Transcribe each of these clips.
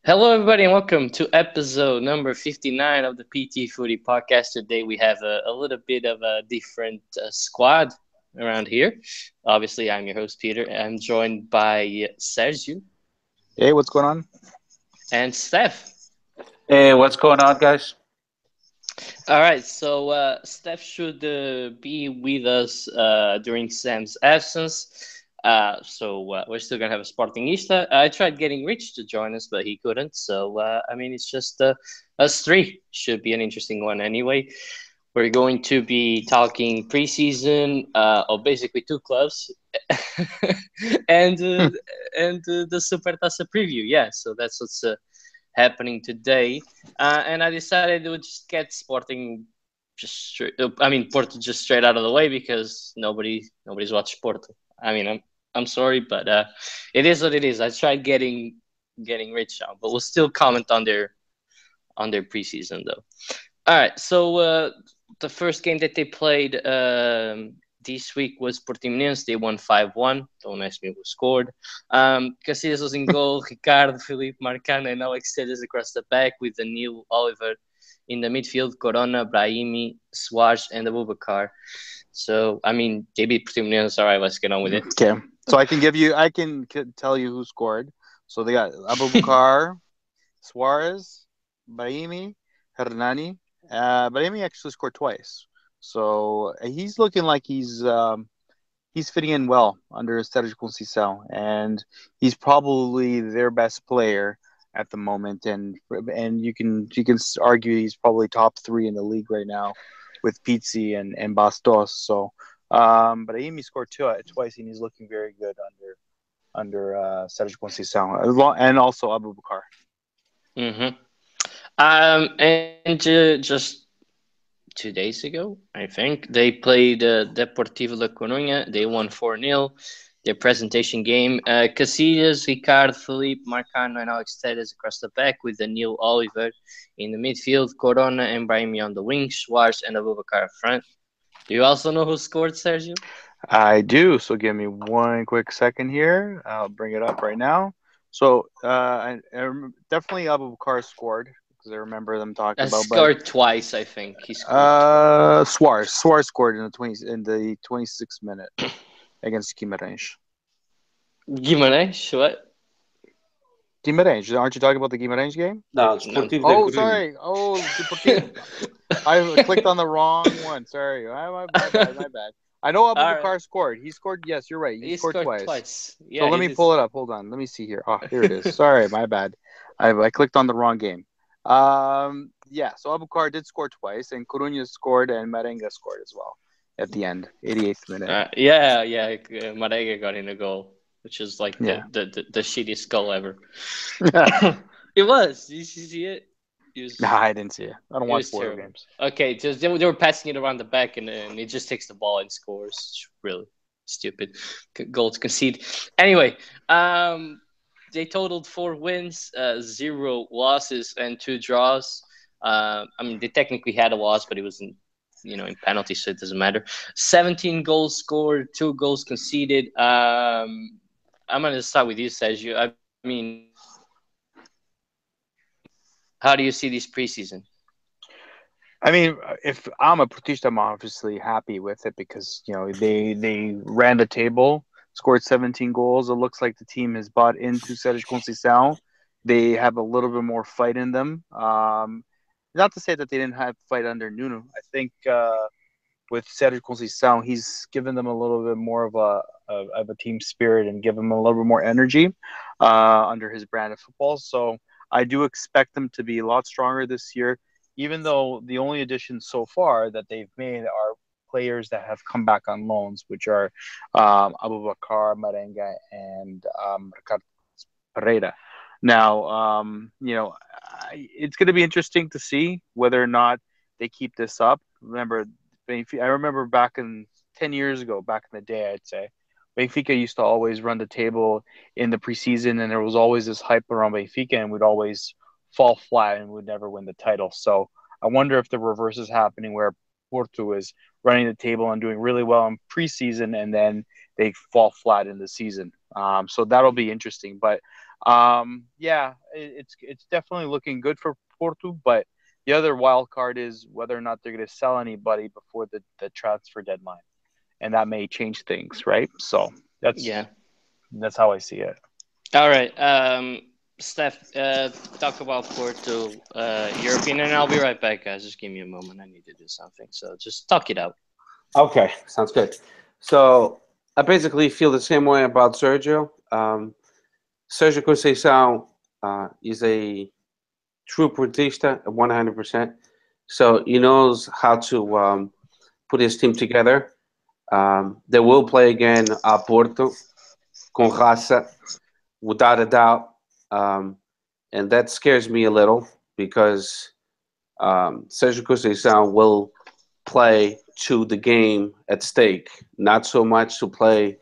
Hello, everybody, and welcome to episode number 59 of the PT Footy podcast. Today, we have a little bit of a different squad around here. Obviously, I'm your host, Peter. I'm joined by Sergio Hey, what's going on? and Steph. Hey, what's going on, guys? All right, so Steph should be with us during Sam's absence. So we're still gonna have a Sportingista. I tried getting Rich to join us, but he couldn't. So it's just us three. Should be an interesting one anyway. We're going to be talking preseason of basically two clubs, and uh, Hmm. and the Supertaça preview. Yeah, so that's what's happening today. And I decided to just get Sporting Porto just straight out of the way because nobody's watched Porto. I'm sorry, but it is what it is. I tried getting Rich out, but we'll still comment on their preseason though. All right, so the first game that they played this week was Portimonense. They won 5-1. Don't ask me who scored. Casillas was in goal. Ricardo, Felipe Marcano, and Alex Telles across the back with Danilo Oliver in the midfield. Corona, Brahimi, Suarez, and Abubakar. So, they beat Portimonense. All right, let's get on with it. Okay, so I can tell you who scored. So they got Abubakar, Suarez, Brahimi, Hernani. Brahimi actually scored twice, so he's looking like he's fitting in well under Sergio Conceição, and he's probably their best player at the moment. And you can argue he's probably top three in the league right now with Pizzi and Bastos. So, but Amy scored twice, and he's looking very good under Sergio Conceição, and also Abubakar. Mm-hmm. Just 2 days ago, I think, they played Deportivo La Coruña. They won 4-0. Their presentation game, Casillas, Ricardo, Felipe, Marcano, and Alex Telles across the back with Daniel Oliver in the midfield, Corona and Brahimi on the wings, Suarez and Abubakar up front. Do you also know who scored, Sergio? I do. So give me one quick second here. I'll bring it up right now. So definitely Abubakar scored because I remember them talking about. But Scored twice, I think. He scored twice. Suarez scored in the 26th minute against Guimarães. Guimarães, what? Guimarães, aren't you talking about the Guimarães game? No, No. Sportivo de Oh, Coruña. sorry. Oh, Deportivo. I clicked on the wrong one. Sorry. My bad. My bad. I know All right. Abubakar scored. He scored. Yes, you're right. He He scored scored twice. twice. So Yeah, let he me did. pull it up. Hold on. Let me see here. Oh, here it is. Sorry, my bad. I clicked on the wrong game. Yeah. So Abubakar did score twice, and Coruña scored, and Merenga scored as well at the end, 88th minute. Yeah. Marega got in a goal, which is like Yeah. the shittiest goal ever. It was. Did you see it? It Nah, was. I didn't see it. I don't It watch was Porto terrible. games. Okay, just they were passing it around the back, and it just takes the ball and scores. It's really stupid goal to concede. Anyway, they totaled 4 wins, 0 losses, and 2 draws. They technically had a loss, but it was in penalty, so it doesn't matter. 17 goals scored, 2 goals conceded. I'm gonna start with you, Sergio. How do you see this preseason? I mean, if I'm a Portista, I'm obviously happy with it because they ran the table, scored 17 goals. It looks like the team has bought into Sérgio Conceição. They have a little bit more fight in them. Not to say that they didn't have fight under Nuno. I think with Sérgio Conceição, he's given them a little bit more of a team spirit and given them a little bit more energy under his brand of football. So I do expect them to be a lot stronger this year, even though the only additions so far that they've made are players that have come back on loans, which are Abubakar, Marenga, and Ricardo Pereira. Now, it's going to be interesting to see whether or not they keep this up. I remember back in 10 years ago, back in the day, I'd say, Benfica used to always run the table in the preseason, and there was always this hype around Benfica, and we'd always fall flat and would never win the title. So I wonder if the reverse is happening where Porto is running the table and doing really well in preseason, and then they fall flat in the season. So that'll be interesting. But It's definitely looking good for Porto, but the other wild card is whether or not they're going to sell anybody before the transfer deadline, and that may change things, right? So Yeah. that's how I see it. All right. Steph, talk about Porto, European, and I'll be right back, guys. Just give me a moment. I need to do something. So just talk it out. Okay, sounds good. So I basically feel the same way about Sergio. Sergio Conceição is a true Portista, 100%. So he knows how to put his team together. They will play again at Porto, com raça, without a doubt. And that scares me a little because Sergio Conceição will play to the game at stake, not so much to play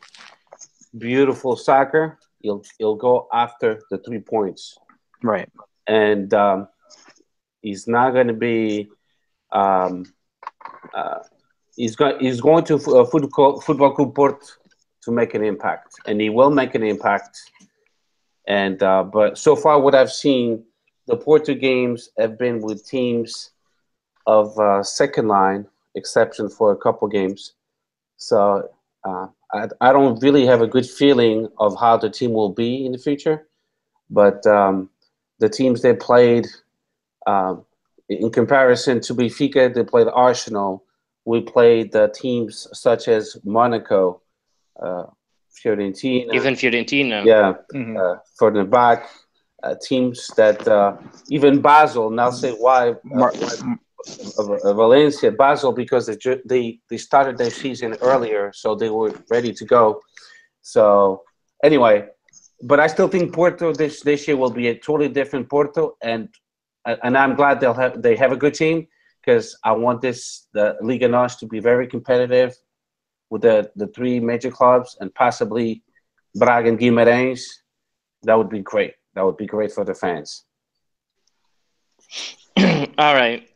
beautiful soccer. He'll go after the 3 points, Right. and he's not going to be. Um, he's going to Football Club Porto to make an impact, and he will make an impact. And but so far, what I've seen, the Porto games have been with teams of second line, exception for a couple games. So I don't really have a good feeling of how the team will be in the future. But the teams they played, um, in comparison to Benfica, they played Arsenal. We played teams such as Monaco, uh, Fiorentina, Even Fiorentina. yeah, Mm-hmm. further back, teams that even Basel. Now say why Valencia, Basel, because they started their season earlier, so they were ready to go. So anyway, but I still think Porto this year will be a totally different Porto, and I'm glad they have a good team because I want the Liga NOS to be very competitive with the three major clubs and possibly Braga and Guimarães. That would be great. That would be great for the fans. All right.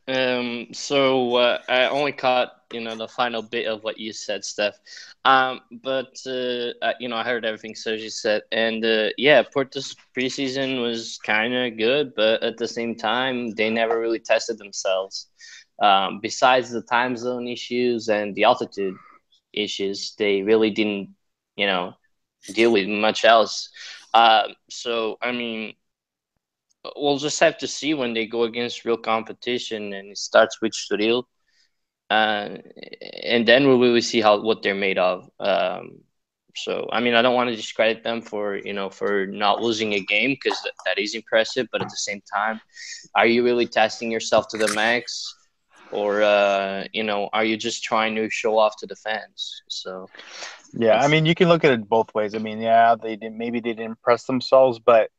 So I only caught the final bit of what you said, Steph. But I heard everything Sergi said, and yeah, Porto's preseason was kind of good, but at the same time, they never really tested themselves. Besides the time zone issues and the altitude issues, they really didn't, deal with much else. So I mean, we'll just have to see when they go against real competition and it starts with Estoril, uh, and then we will see what they're made of. So I mean, I don't want to discredit them for not losing a game because that is impressive, but at the same time, are you really testing yourself to the max? Or are you just trying to show off to the fans? So Yeah, I mean, you can look at it both ways. I mean, yeah, maybe they didn't impress themselves, but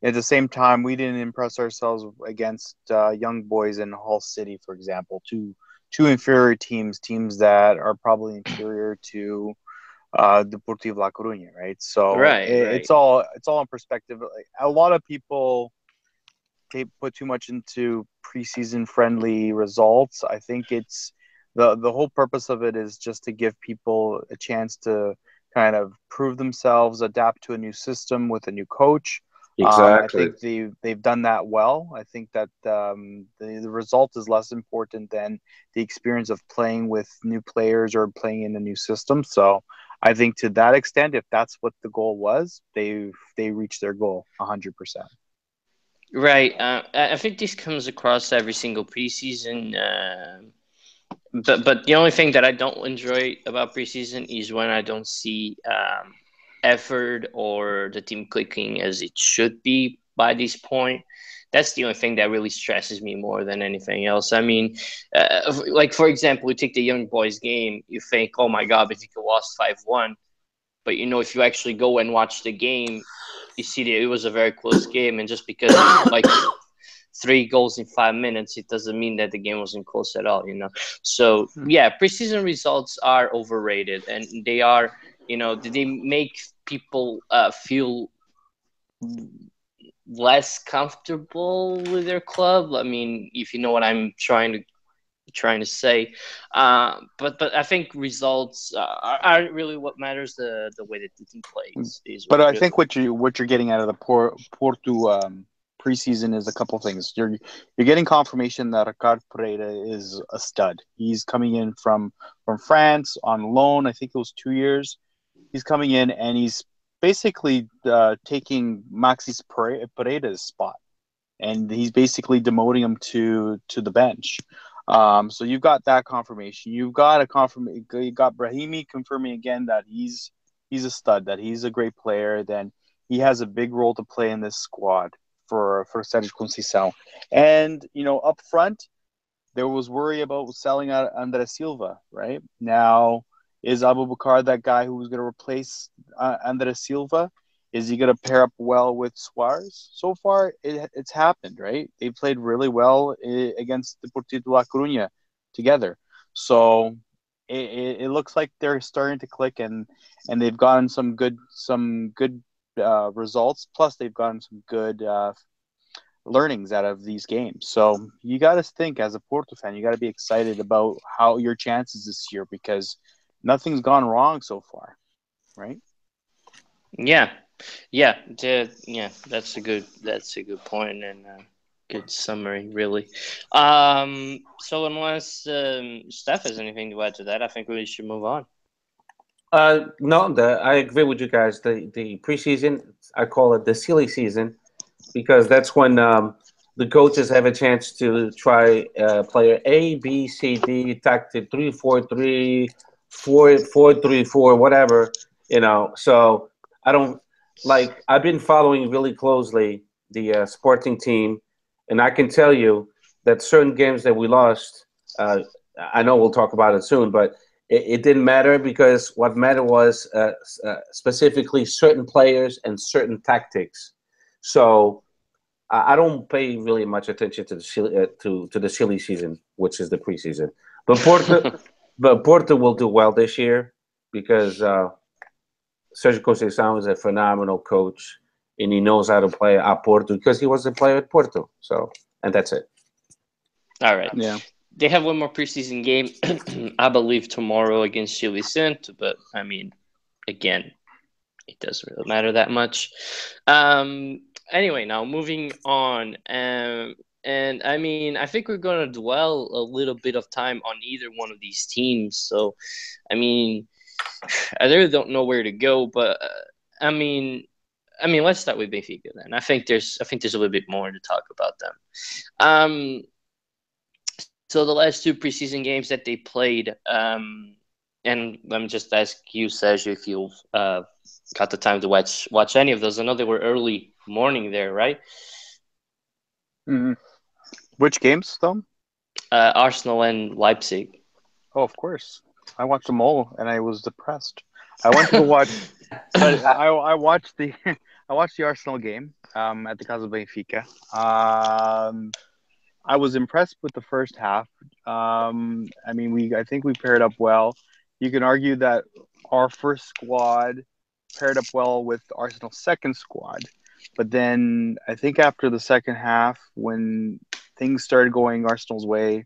at the same time, we didn't impress ourselves against young boys in Hull City, for example, two inferior teams that are probably inferior to Deportivo La Coruña, right? So right. it's all in perspective. Like, a lot of people they put too much into preseason friendly results. I think it's the whole purpose of it is just to give people a chance to kind of prove themselves, adapt to a new system with a new coach. I Exactly. think they've done that well. I think that the result is less important than the experience of playing with new players or playing in a new system. So I think to that extent, if that's what the goal was, they reached their goal 100%. Right. I think this comes across every single preseason. But the only thing that I don't enjoy about preseason is when I don't see effort or the team clicking as it should be by this point. That's the only thing that really stresses me more than anything else. I mean, like for example, we take the young boys game. You think, oh my God, if you could lost 5-1, but if you actually go and watch the game, you see that it was a very close game, and just because like 3 goals in 5 minutes, it doesn't mean that the game wasn't close at all. So yeah, preseason results are overrated, and they are. They make people feel less comfortable with their club. I mean, if you know what I'm trying trying to say. But I think results aren't really what matters. The way that the team plays is. But I really think what you're getting out of the Porto preseason is a couple things. You're getting confirmation that Ricardo Pereira is a stud. He's coming in from France on loan. I think it was 2 years. He's coming in and he's basically taking Maxis Pereira's spot, and he's basically demoting him to the bench. So you've got that confirmation. You've got you got Brahimi confirming again that he's a stud, that he's a great player. Then he has a big role to play in this squad for Sérgio Conceição. And up front, there was worry about selling out André Silva. Right now, is Abubakar that guy who's going to replace André Silva? Is he going to pair up well with Suarez? So far, it's happened, right? They played really well against Deportivo La Coruña together. So it looks like they're starting to click, and they've gotten some good results. Plus, they've gotten some good learnings out of these games. So you got to think, as a Porto fan, you got to be excited about how your chances this year, because nothing's gone wrong so far, right? Yeah, that's a good point and good summary, really. So unless Steph has anything to add to that, I think we should move on. No, I agree with you guys. The preseason, I call it the silly season, because that's when the coaches have a chance to try player A, B, C, D, tactic 3-4-3, 4-4-3-4, whatever. So I don't like. I've been following really closely the Sporting team, and I can tell you that certain games that we lost. I know we'll talk about it soon, but it didn't matter, because what mattered was specifically certain players and certain tactics. So I don't pay really much attention to the silly season, which is the preseason. But Porto will do well this year, because Sérgio Conceição is a phenomenal coach, and he knows how to play at Porto because he was a player at Porto. So, and that's it. All right. Yeah. They have one more preseason game, I believe, tomorrow against Chile Santo, but I mean, again, it doesn't really matter that much. Anyway, now moving on, and I mean, I think we're going to dwell a little bit of time on either one of these teams. So, I mean, I really don't know where to go, but I mean, let's start with Benfica then. I think there's a little bit more to talk about them. So the last two preseason games that they played, and let me just ask you, Sergio, if you've got the time to watch any of those. I know they were early morning there, right? Mm-hmm. Which games, though? Arsenal and Leipzig. Oh, of course. I watched them all, and I was depressed. I went to go watch. I watched the Arsenal game at the Casa Benfica. I was impressed with the first half. I think we paired up well. You can argue that our first squad paired up well with Arsenal's second squad. But then I think after the second half, when things started going Arsenal's way,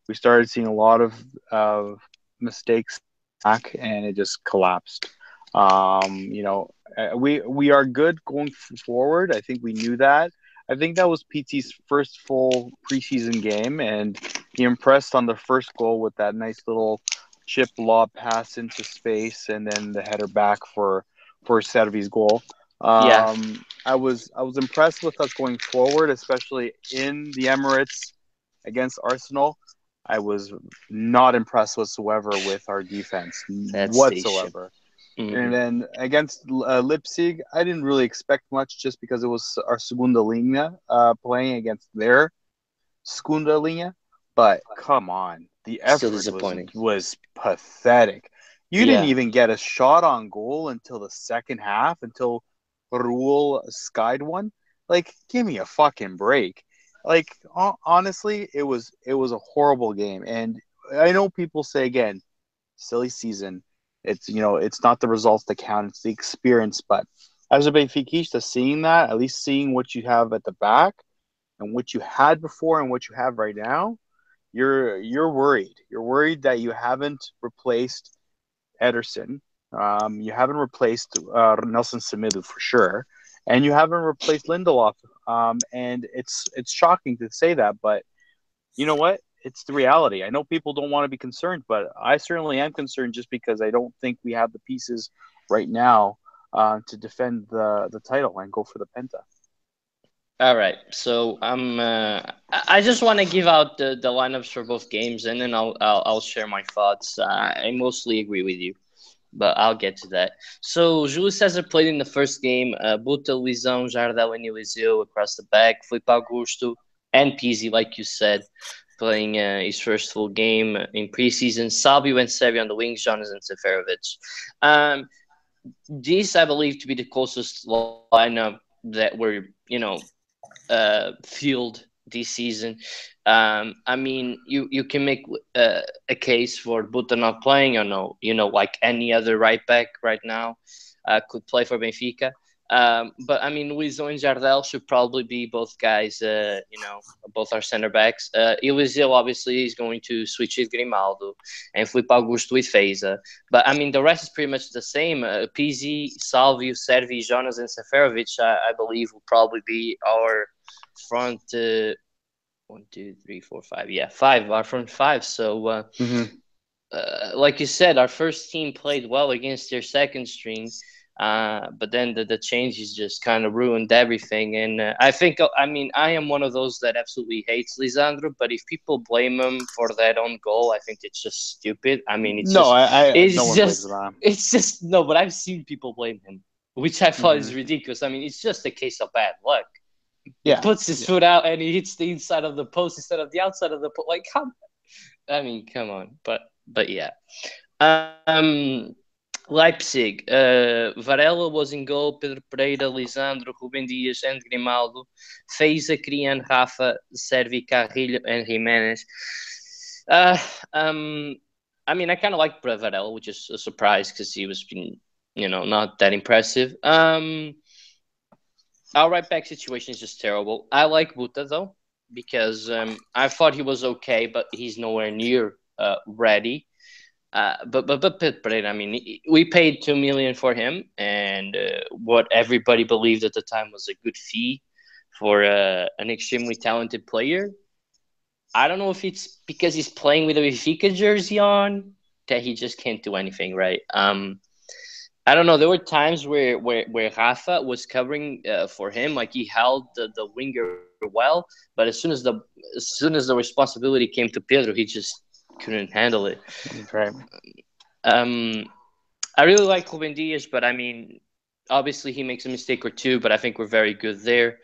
we started seeing a lot of mistakes back, and it just collapsed. We are good going forward. I think we knew that. I think that was PT's first full preseason game, and he impressed on the first goal with that nice little chip lob pass into space, and then the header back for Servi's goal. I was impressed with us going forward, especially in the Emirates against Arsenal. I was not impressed whatsoever with our defense whatsoever. Mm-hmm. And then against Leipzig, I didn't really expect much, just because it was our Segunda Linha playing against their Segunda Linha. But come on, the effort was pathetic. You didn't even get a shot on goal until the second half, until Raul skied one. Like, give me a fucking break. Like, honestly, it was a horrible game. And I know people say, again, silly season. It's not the results that count, it's the experience. But as a Benfiquista, seeing that, at least seeing what you have at the back and what you had before and what you have right now, you're worried. You're worried that you haven't replaced Ederson. You haven't replaced Nelson Semedo for sure, and you haven't replaced Lindelof. And it's shocking to say that, but you know what? It's the reality. I know people don't want to be concerned, but I certainly am concerned just because I don't think we have the pieces right now to defend the title and go for the Penta. All right, so I just want to give out the lineups for both games, and then I'll share my thoughts. I mostly agree with you, but I'll get to that. So Júlio César played in the first game. Buta, Luizão, Jardel, and Eliseu across the back. Filipe Augusto and Pizzi, like you said, playing his first full game in preseason. Salvio and Sevi on the wings. Jonathan Seferovic. These I believe to be the closest lineup that were field this season. I mean, you can make a case for Buta not playing, or no, like any other right back right now could play for Benfica. But I mean, Luizão and Jardel should probably be both guys, both our center backs. Eliseu obviously is going to switch with Grimaldo and Filipe Augusto with Feza. But I mean, the rest is pretty much the same. Pizzi, Salvio, Servi, Jonas, and Seferovic, I believe, will probably be our front 1, 2, 3, 4, 5. Yeah, 5. Our front 5. So, like you said, our first team played well against their second string, but then the changes just kind of ruined everything. And I think, I am one of those that absolutely hates Lisandro. But if people blame him for that own goal, I think it's just stupid. I mean, it's No, just, no one blames him. it's just no. But I've seen people blame him, which I thought is ridiculous. I mean, it's just a case of bad luck. He puts his foot out and he hits the inside of the post instead of the outside of the post. Like, come on. But yeah. Leipzig. Varela was in goal. Pedro Pereira, Lisandro, Rubem Dias, and Grimaldo. Feza, Crian, Rafa, Servi, Carrilho, and Jimenez. I kind of like Varela, which is a surprise because he was not that impressive. Our right back situation is just terrible. I like Buta though, because I thought he was okay, but he's nowhere near ready. But Pereira, I mean, we paid 2 million for him, and what everybody believed at the time was a good fee for an extremely talented player. I don't know if it's because he's playing with a Benfica jersey on that he just can't do anything right. I don't know. There were times where Rafa was covering for him, like he held the winger well, but as soon as the responsibility came to Pedro, he just couldn't handle it. Right. I really like Rubem Dias, but I mean, obviously he makes a mistake or two, but I think we're very good there.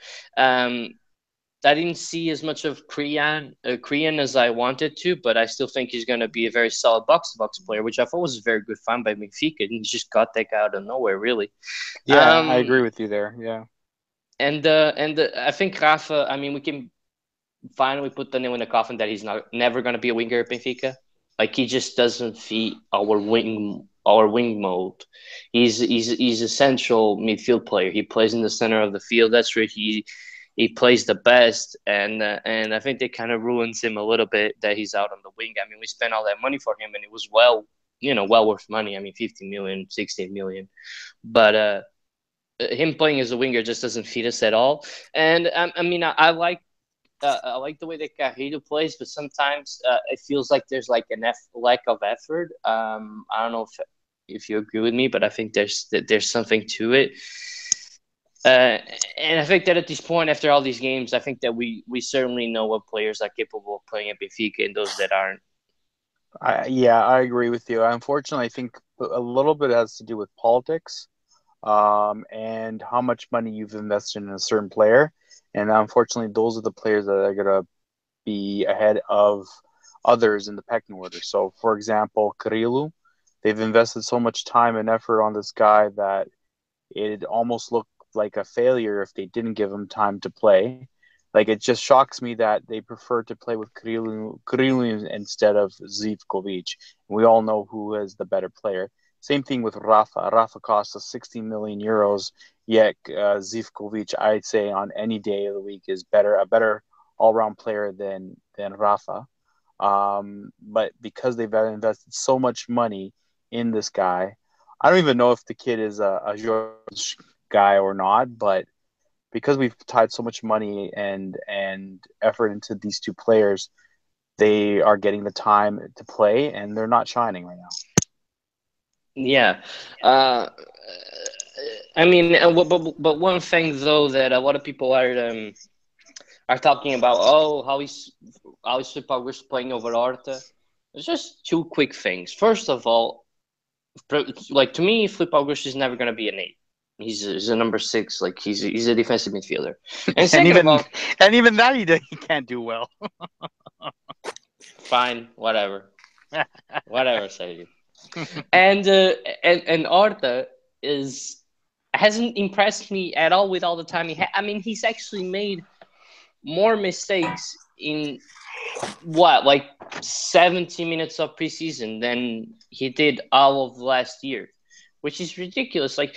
I didn't see as much of Krian as I wanted to, but I still think he's going to be a very solid box-to-box player, which I thought was a very good find by Benfica. And he just got that guy out of nowhere, really. Yeah, I agree with you there. Yeah. And I think Rafa, I mean, we can finally put the nail in the coffin that he's never going to be a winger at Benfica. Like, he just doesn't fit our wing mold. He's a central midfield player. He plays in the center of the field. That's where he plays the best, and I think that kind of ruins him a little bit that he's out on the wing. I mean, we spent all that money for him, and it was well worth money. I mean, 50 million, 16 million. But him playing as a winger just doesn't fit us at all. And I like the way that Carrillo plays, but sometimes it feels like there's like lack of effort. I don't know if you agree with me, but I think there's something to it. And I think that at this point, after all these games, I think that we certainly know what players are capable of playing at Benfica and those that aren't. I agree with you. Unfortunately, I think a little bit has to do with politics and how much money you've invested in a certain player. And unfortunately, those are the players that are going to be ahead of others in the pecking order. So, for example, Carrillo, they've invested so much time and effort on this guy that it almost looked like a failure if they didn't give him time to play. Like, it just shocks me that they prefer to play with Carrillo instead of Zivkovic. We all know who is the better player. Same thing with Rafa. Rafa costs us 16 million euros, yet Zivkovic, I'd say on any day of the week, is a better all-round player than Rafa. But because they've invested so much money in this guy, I don't even know if the kid is a George guy or not, but because we've tied so much money and effort into these two players, they are getting the time to play, and they're not shining right now. Yeah. Uh, I mean, but one thing though that a lot of people are talking about, oh, how is Filipe Augusto playing over Horta? It's just two quick things. First of all, like to me, Filipe Augusto is never going to be an 8. He's a number 6. Like he's a defensive midfielder. And And second of even all, even that he can't do well. fine, whatever, Sergio. And Horta hasn't impressed me at all with all the time he had. I mean, he's actually made more mistakes in like 70 minutes of preseason than he did all of last year, which is ridiculous. Like,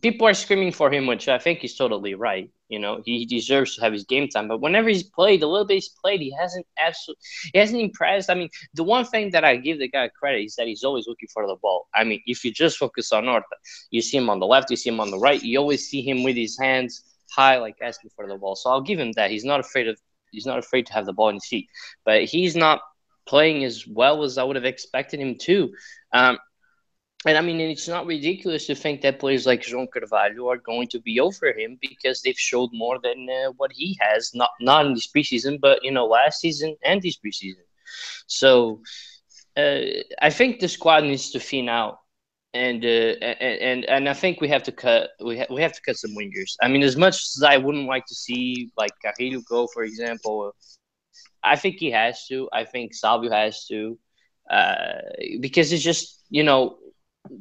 people are screaming for him, which I think is totally right. You know, he deserves to have his game time, but whenever he's played, the little bit he's played, he hasn't impressed. I mean, the one thing that I give the guy credit is that he's always looking for the ball. I mean, if you just focus on Horta, you see him on the left, you see him on the right, you always see him with his hands high, like asking for the ball. So I'll give him that. He's not afraid to have the ball in his feet, but he's not playing as well as I would have expected him to. And I mean, it's not ridiculous to think that players like João Carvalho are going to be over him because they've showed more than what he has, not in this preseason, but last season and this preseason. So I think the squad needs to thin out, and I think we have to cut some wingers. I mean, as much as I wouldn't like to see like Carrillo go, for example, I think he has to. I think Salvio has to, because it's just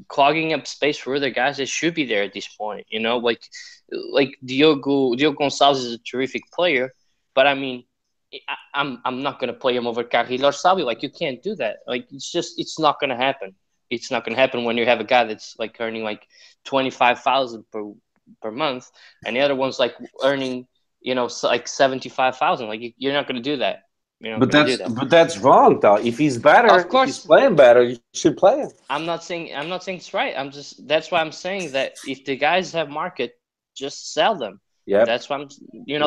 clogging up space for other guys that should be there at this point. Like Diogo Gonçalves is a terrific player, but I mean, I'm not gonna play him over Carrillo or Salvio. Like, you can't do that. Like, it's not gonna happen. It's not gonna happen when you have a guy that's like earning like 25,000 per month, and the other one's like earning like 75,000. Like, you're not gonna do that. But that's wrong though. If he's better, of course, if he's playing better, you should play him. I'm not saying it's right. That's why I'm saying that if the guys have market, just sell them. Yeah, that's why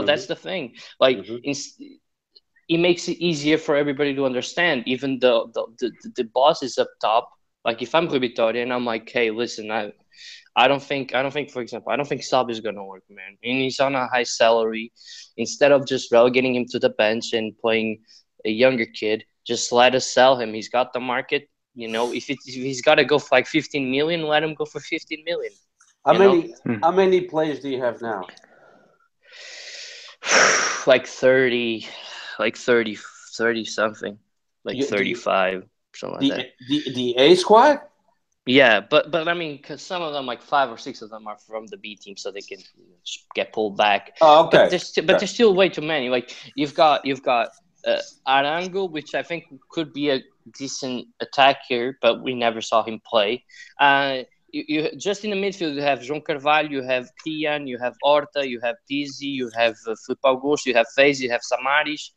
that's the thing. Like, it makes it easier for everybody to understand. Even the bosses up top. Like, if I'm Rui Vitória and I'm like, hey, listen, I don't think, for example, I don't think Salvio is going to work, man. And he's on a high salary. Instead of just relegating him to the bench and playing a younger kid, just let us sell him. He's got the market. If he's got to go for like 15 million, let him go for 15 million. How many players do you have now? Like 30 something, like 35, something like that. The A squad? Yeah, but I mean, because some of them, like 5 or 6 of them, are from the B team, so they can get pulled back. Oh, okay. But there's still way too many. Like, you've got Arango, which I think could be a decent attacker, but we never saw him play. You just in the midfield, you have João Carvalho, you have Kian, you have Horta, you have Dizzy, you have Filipe Augusto, you have Fez, you have Samaris.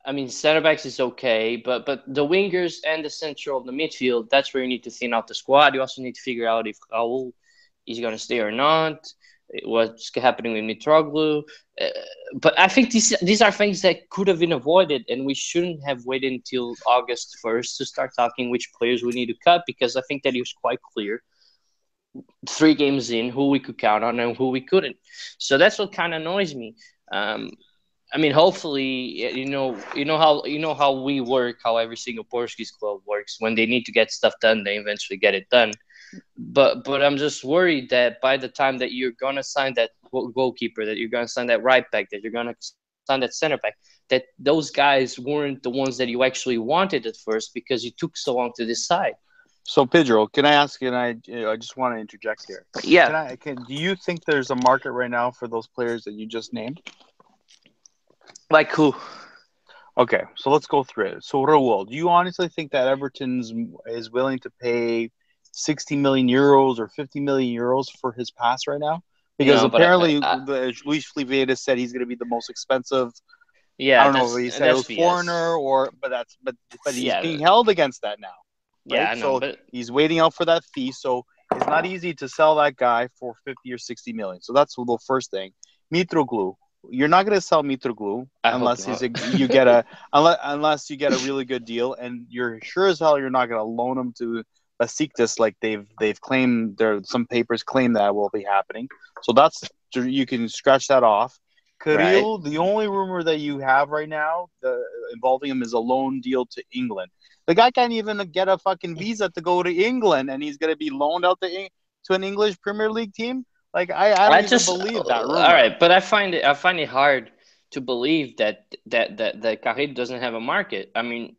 I mean, center backs is okay, but the wingers and the central of the midfield, that's where you need to thin out the squad. You also need to figure out if Raul is going to stay or not, what's happening with Mitroglou. But I think these are things that could have been avoided, and we shouldn't have waited until August 1st to start talking which players we need to cut, because I think that it was quite clear 3 games in who we could count on and who we couldn't. So that's what kind of annoys me. I mean, hopefully, you know how we work, how every single Portuguese club works. When they need to get stuff done, they eventually get it done. But I'm just worried that by the time that you're gonna sign that goalkeeper, that you're gonna sign that right back, that you're gonna sign that center back, that those guys weren't the ones that you actually wanted at first because you took so long to decide. So, Pedro, can I ask you? And I just want to interject here. Yeah. Do you think there's a market right now for those players that you just named? Like who? Okay, so let's go through it. So, Raul, do you honestly think that Everton is willing to pay 60 million euros or 50 million euros for his pass right now? Because apparently Luis Filipe said he's going to be the most expensive Yeah, I don't know if he said it was BS. foreigner or, but he's Yeah, being held against that now, right? yeah, I know, So but he's waiting out for that fee. So it's not easy to sell that guy for 50 or 60 million. So that's the first thing. Mitroglou, you're not going to sell Mitroglou I hope unless not. you get a unless you get a really good deal, and you're sure as hell you're not going to loan him to Besiktas like they've claimed. Some papers claim that will be happening. So that's, you can scratch that off. Kirill, the only rumor that you have right now involving him is a loan deal to England. The guy can't even get a fucking visa to go to England, and he's going to be loaned out to an English Premier League team. Like I don't even believe that rumor. All right, but I find it hard to believe that Carrillo doesn't have a market. I mean,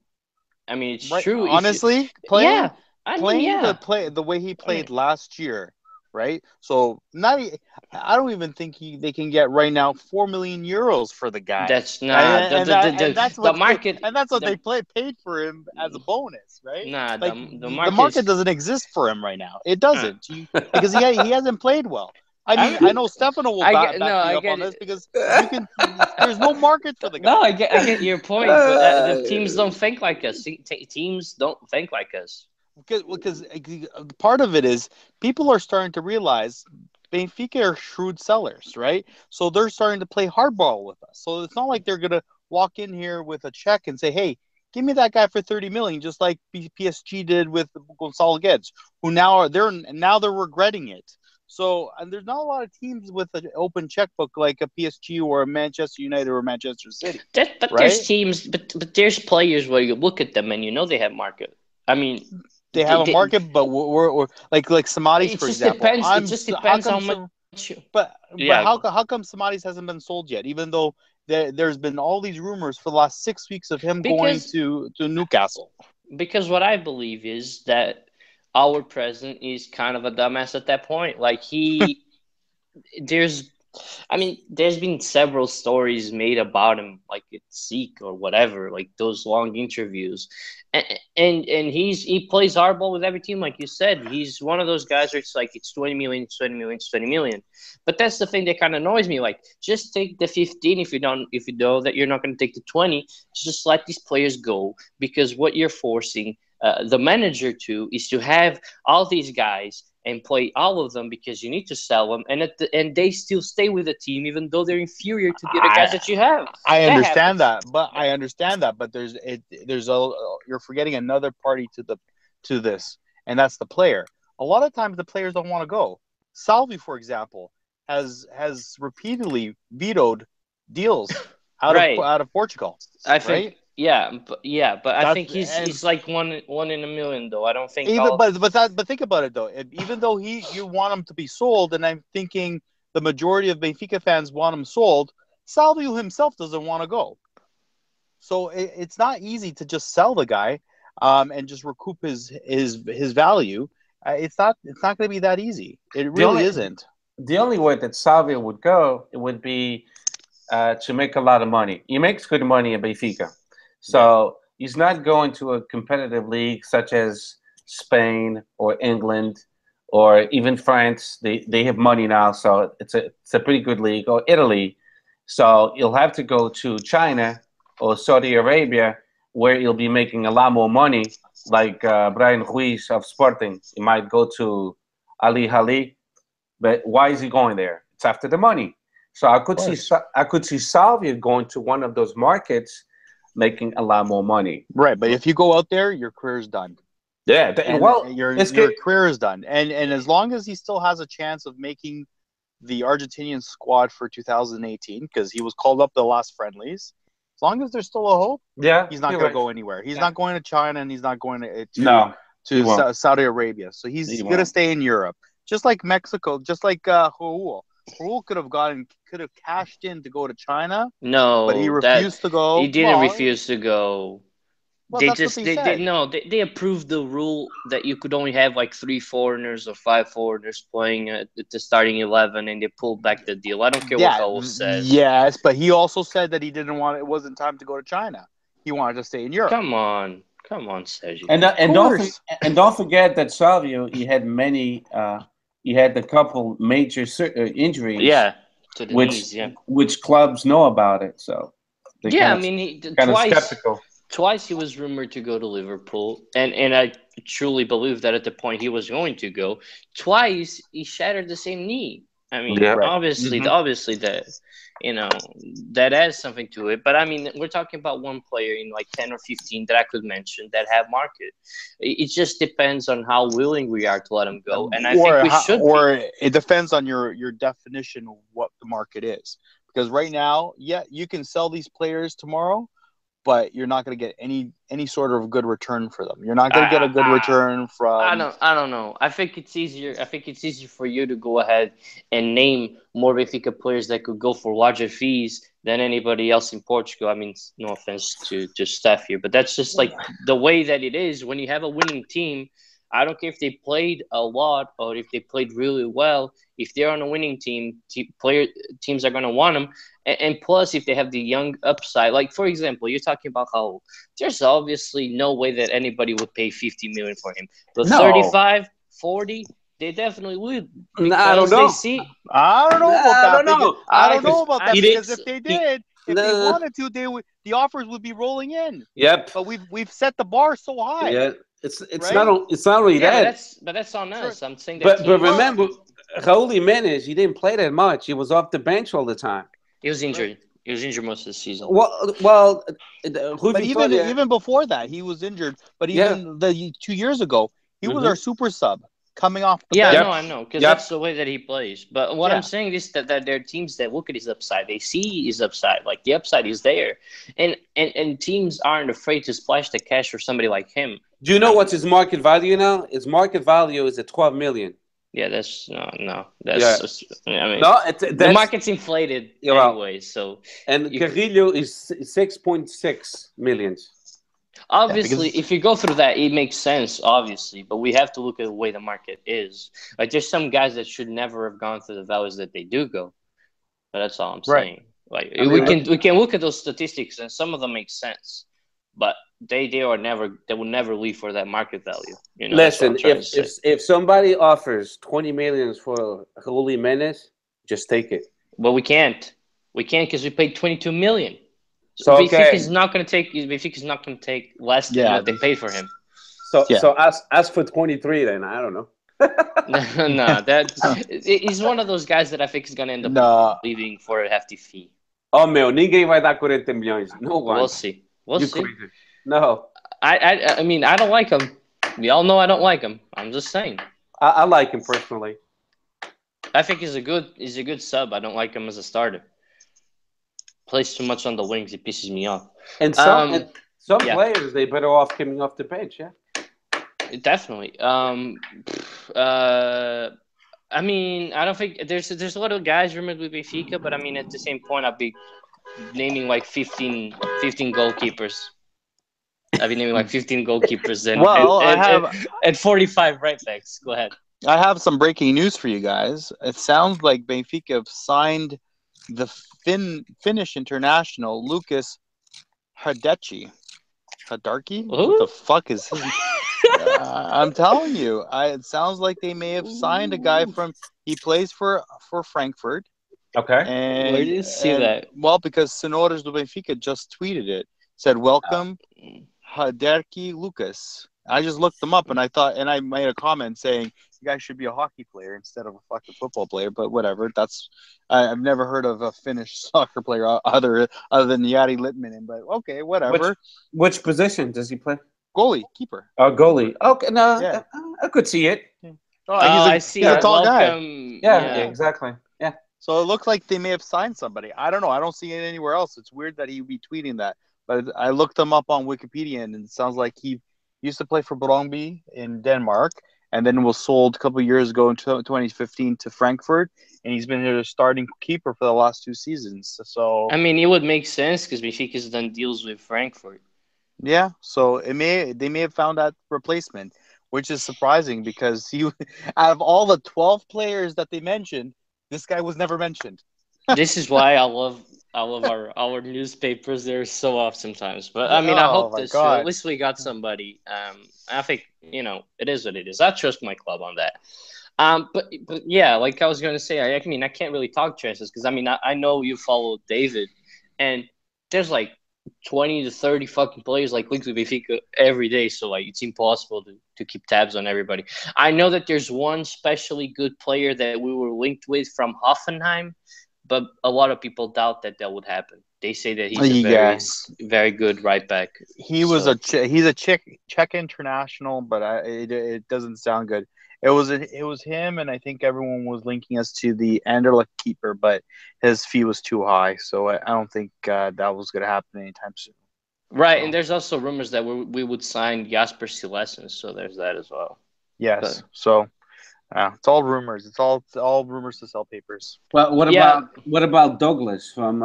it's right? true. Honestly, Yeah, the way he played last year, right? So I don't even think they can get right now 4 million euros for the guy. That's that's the market, and that's what they paid for him as a bonus, right? Nah, Like the the market doesn't exist for him right now. It doesn't, because he hasn't played well. I mean, I know Stefano will back me up on this, because there's no market for the guy. No, I get your point, but the teams don't think like us. Teams don't think like us. Because part of it is people are starting to realize Benfica are shrewd sellers, right? So they're starting to play hardball with us. So it's not like they're going to walk in here with a check and say, hey, give me that guy for 30 million, just like PSG did with Gonçalo Guedes, who now they're regretting it. So, and there's not a lot of teams with an open checkbook like a PSG or a Manchester United or Manchester City. But there's teams, but there's players where you look at them and you know they have market. I mean, they have a market, but we're like Samaris, for example. It just depends how much. But how come Samaris hasn't been sold yet? Even though there's been all these rumors for the last 6 weeks of him going to Newcastle. Because what I believe is that our president is kind of a dumbass at that point. Like there's been several stories made about him, like at Seek or whatever, like those long interviews, and he plays hardball with every team, like you said. He's one of those guys where it's like it's 20 million, it's 20 million, it's 20 million. But that's the thing that kind of annoys me. Like, just take the 15 if you know that you're not going to take the 20. Just let these players go, because what you're forcing the manager is to have all these guys and play all of them, because you need to sell them, and they still stay with the team even though they're inferior to the other guys that you have. I understand that, but you're forgetting another party to this, and that's the player. A lot of times the players don't want to go. Salvi, for example, has repeatedly vetoed deals out of Portugal. I think. Yeah, but I think he's like one in a million, though. I don't think. But think about it, though. Even though you want him to be sold, and I'm thinking the majority of Benfica fans want him sold, Salvio himself doesn't want to go. So it's not easy to just sell the guy, and just recoup his value. It's not going to be that easy. It really isn't. The only way that Salvio would go, it would be to make a lot of money. He makes good money in Benfica. So he's not going to a competitive league such as Spain or England or even France. They have money now, so it's a pretty good league, or Italy. So he'll have to go to China or Saudi Arabia, where he'll be making a lot more money, like Brian Ruiz of Sporting. He might go to Ali Hali, but why is he going there? It's after the money. So I could see Salvia going to one of those markets, making a lot more money. Right, but if you go out there, your career's done. Yeah, your career is done. And as long as he still has a chance of making the Argentinian squad for 2018, because he was called up the last friendlies, as long as there's still a hope, he's not going to go anywhere. He's not going to China, and he's not going to Saudi Arabia. So he's going to stay in Europe. Just like Mexico, just like Raul. Raul could have cashed in to go to China. No, but he refused to go. He didn't refuse to go. Well, they approved the rule that you could only have like 3 foreigners or 5 foreigners playing at the starting 11, and they pulled back the deal. I don't care what Raul said. Yes, but he also said that it wasn't time to go to China. He wanted to stay in Europe. Come on, Sergio. And don't forget that Salvio, he had many. He had a couple major injuries. Yeah, to the knees. Yeah, which clubs know about it. So They Yeah, I kind of, mean, he, kind of twice skeptical. twice he was rumored to go to Liverpool, and I truly believe that at the point he was going to go, twice he shattered the same knee. I mean, Yeah. Right. obviously, Mhm. obviously that you know that adds something to it. But I mean, we're talking about one player in like 10 or 15 that I could mention that have market. It just depends on how willing we are to let him go, and I think we should be. Or it depends on your definition of what the market is. Because right now, yeah, you can sell these players tomorrow, but you're not going to get any sort of good return for them. You're not going to get a good return from. I don't know. I think it's easier. I think it's easier for you to go ahead and name more Benfica players that could go for larger fees than anybody else in Portugal. I mean, no offense to Steph here, but that's just like the way that it is. When you have a winning team, I don't care if they played a lot or if they played really well. If they're on a winning team, teams are going to want them. And plus, if they have the young upside, like for example, you're talking about how there's obviously no way that anybody would pay 50 million for him. But No. 35, 40, they definitely would because I don't they know. see. I don't know about I that. don't know. I don't know about that He because didn't- if they he- did, if they Nah. wanted to, they would. The offers would be rolling in. Yep. But we've set the bar so high. Yeah. It's Right? not only Yeah, that. but that's on Sure. us. I'm saying that. But teams- remember, Raul Jimenez, he didn't play that much. He was off the bench all the time. he was injured. He was injured most of the season. Well, Rui But Vitória- even before that, he was injured. But Yeah. even the 2 years ago, he was Mhm. our super sub coming off the Yeah, bench. I know, because Yep. that's the way that he plays. But what I'm saying is that there are teams that look at his upside. They see his upside. Like, the upside is there. And teams aren't afraid to splash the cash for somebody like him. Do you know what's his market value now? His market value is at 12 million. Yeah, that's no. That's I mean, No, the market's inflated Yeah, well, anyway. So and Carrillo is 6.6 millions. obviously, because- if you go through that, it makes sense. Obviously, but we have to look at the way the market is. Like, there's some guys that should never have gone through the values that they do go. But that's all I'm Right. saying. Like, I mean, we can look at those statistics, and some of them make sense, but they will never leave for that market value. You know, that's what Listen, I'm trying to say. if somebody offers 20 millions for Raul Jimenez, just take it. But we can't because we paid 22 million. So okay. Benfica's not going to take less than Yeah. what they paid for him. So Yeah. so ask for 23 then. I don't know. No, he's one of those guys that I think is going to end up No. leaving for a hefty fee. Oh meu, ninguém vai dar 40 milhões. No one. We'll see. We'll You see. crazy. No. I mean, I don't like him. We all know I don't like him. I'm just saying. I like him personally. I think he's a good sub. I don't like him as a starter. Plays too much on the wings. It pisses me off. And some yeah. players, they better off coming off the bench, yeah? Definitely. I mean, I don't think there's a lot of guys rumored with Benfica, but I mean, at the same point, I'd be naming like 15 goalkeepers. I'd be naming like 15 goalkeepers and 45 right backs. Go ahead. I have some breaking news for you guys. It sounds like Benfica have signed the Finnish international Lucas Hradecky. Hradecky? What the fuck is his? I'm telling you, it sounds like they may have signed a guy from. He plays for Frankfurt. Okay. And where do you see that? Well, because Senhores do Benfica just tweeted it. Said, "Welcome, Hradecky Lucas." I just looked them up, and I made a comment saying, "You guys should be a hockey player instead of a fucking football player." But whatever. I've never heard of a Finnish soccer player other than Jari Litmanen. But okay, whatever. Which position does he play? Goalie, keeper. Oh, goalie. Okay, no, Yeah. I could see it. I see. He's a tall guy. Yeah, exactly. Yeah. So it looks like they may have signed somebody. I don't know. I don't see it anywhere else. It's weird that he would be tweeting that. But I looked him up on Wikipedia, and it sounds like he used to play for Brøndby in Denmark, and then was sold a couple of years ago in 2015 to Frankfurt, and he's been here starting keeper for the last 2 seasons. So I mean, it would make sense because Benfica's done deals with Frankfurt. yeah, so they may have found that replacement, which is surprising because out of all the 12 players that they mentioned, this guy was never mentioned. This is why I love our newspapers. They're so off sometimes, but I mean, I hope this. At least we got somebody. I think it is what it is. I trust my club on that. But yeah, like I was going to say, I mean, I can't really talk transfers because I mean, I know you follow David, and there's like 20 to 30 fucking players like linked with Benfica every day, so like it's impossible to keep tabs on everybody. I know that there's one especially good player that we were linked with from Hoffenheim, but a lot of people doubt that would happen. They say that he's a very very good right back. He's a Czech international, but it doesn't sound good. It was him, and I think everyone was linking us to the Anderlecht keeper, but his fee was too high, so I don't think that was going to happen anytime soon. Right, and there's also rumors that we would sign Jasper Silesen, so there's that as well. Yes, so it's all rumors. It's all rumors to sell papers. Well, what about Douglas from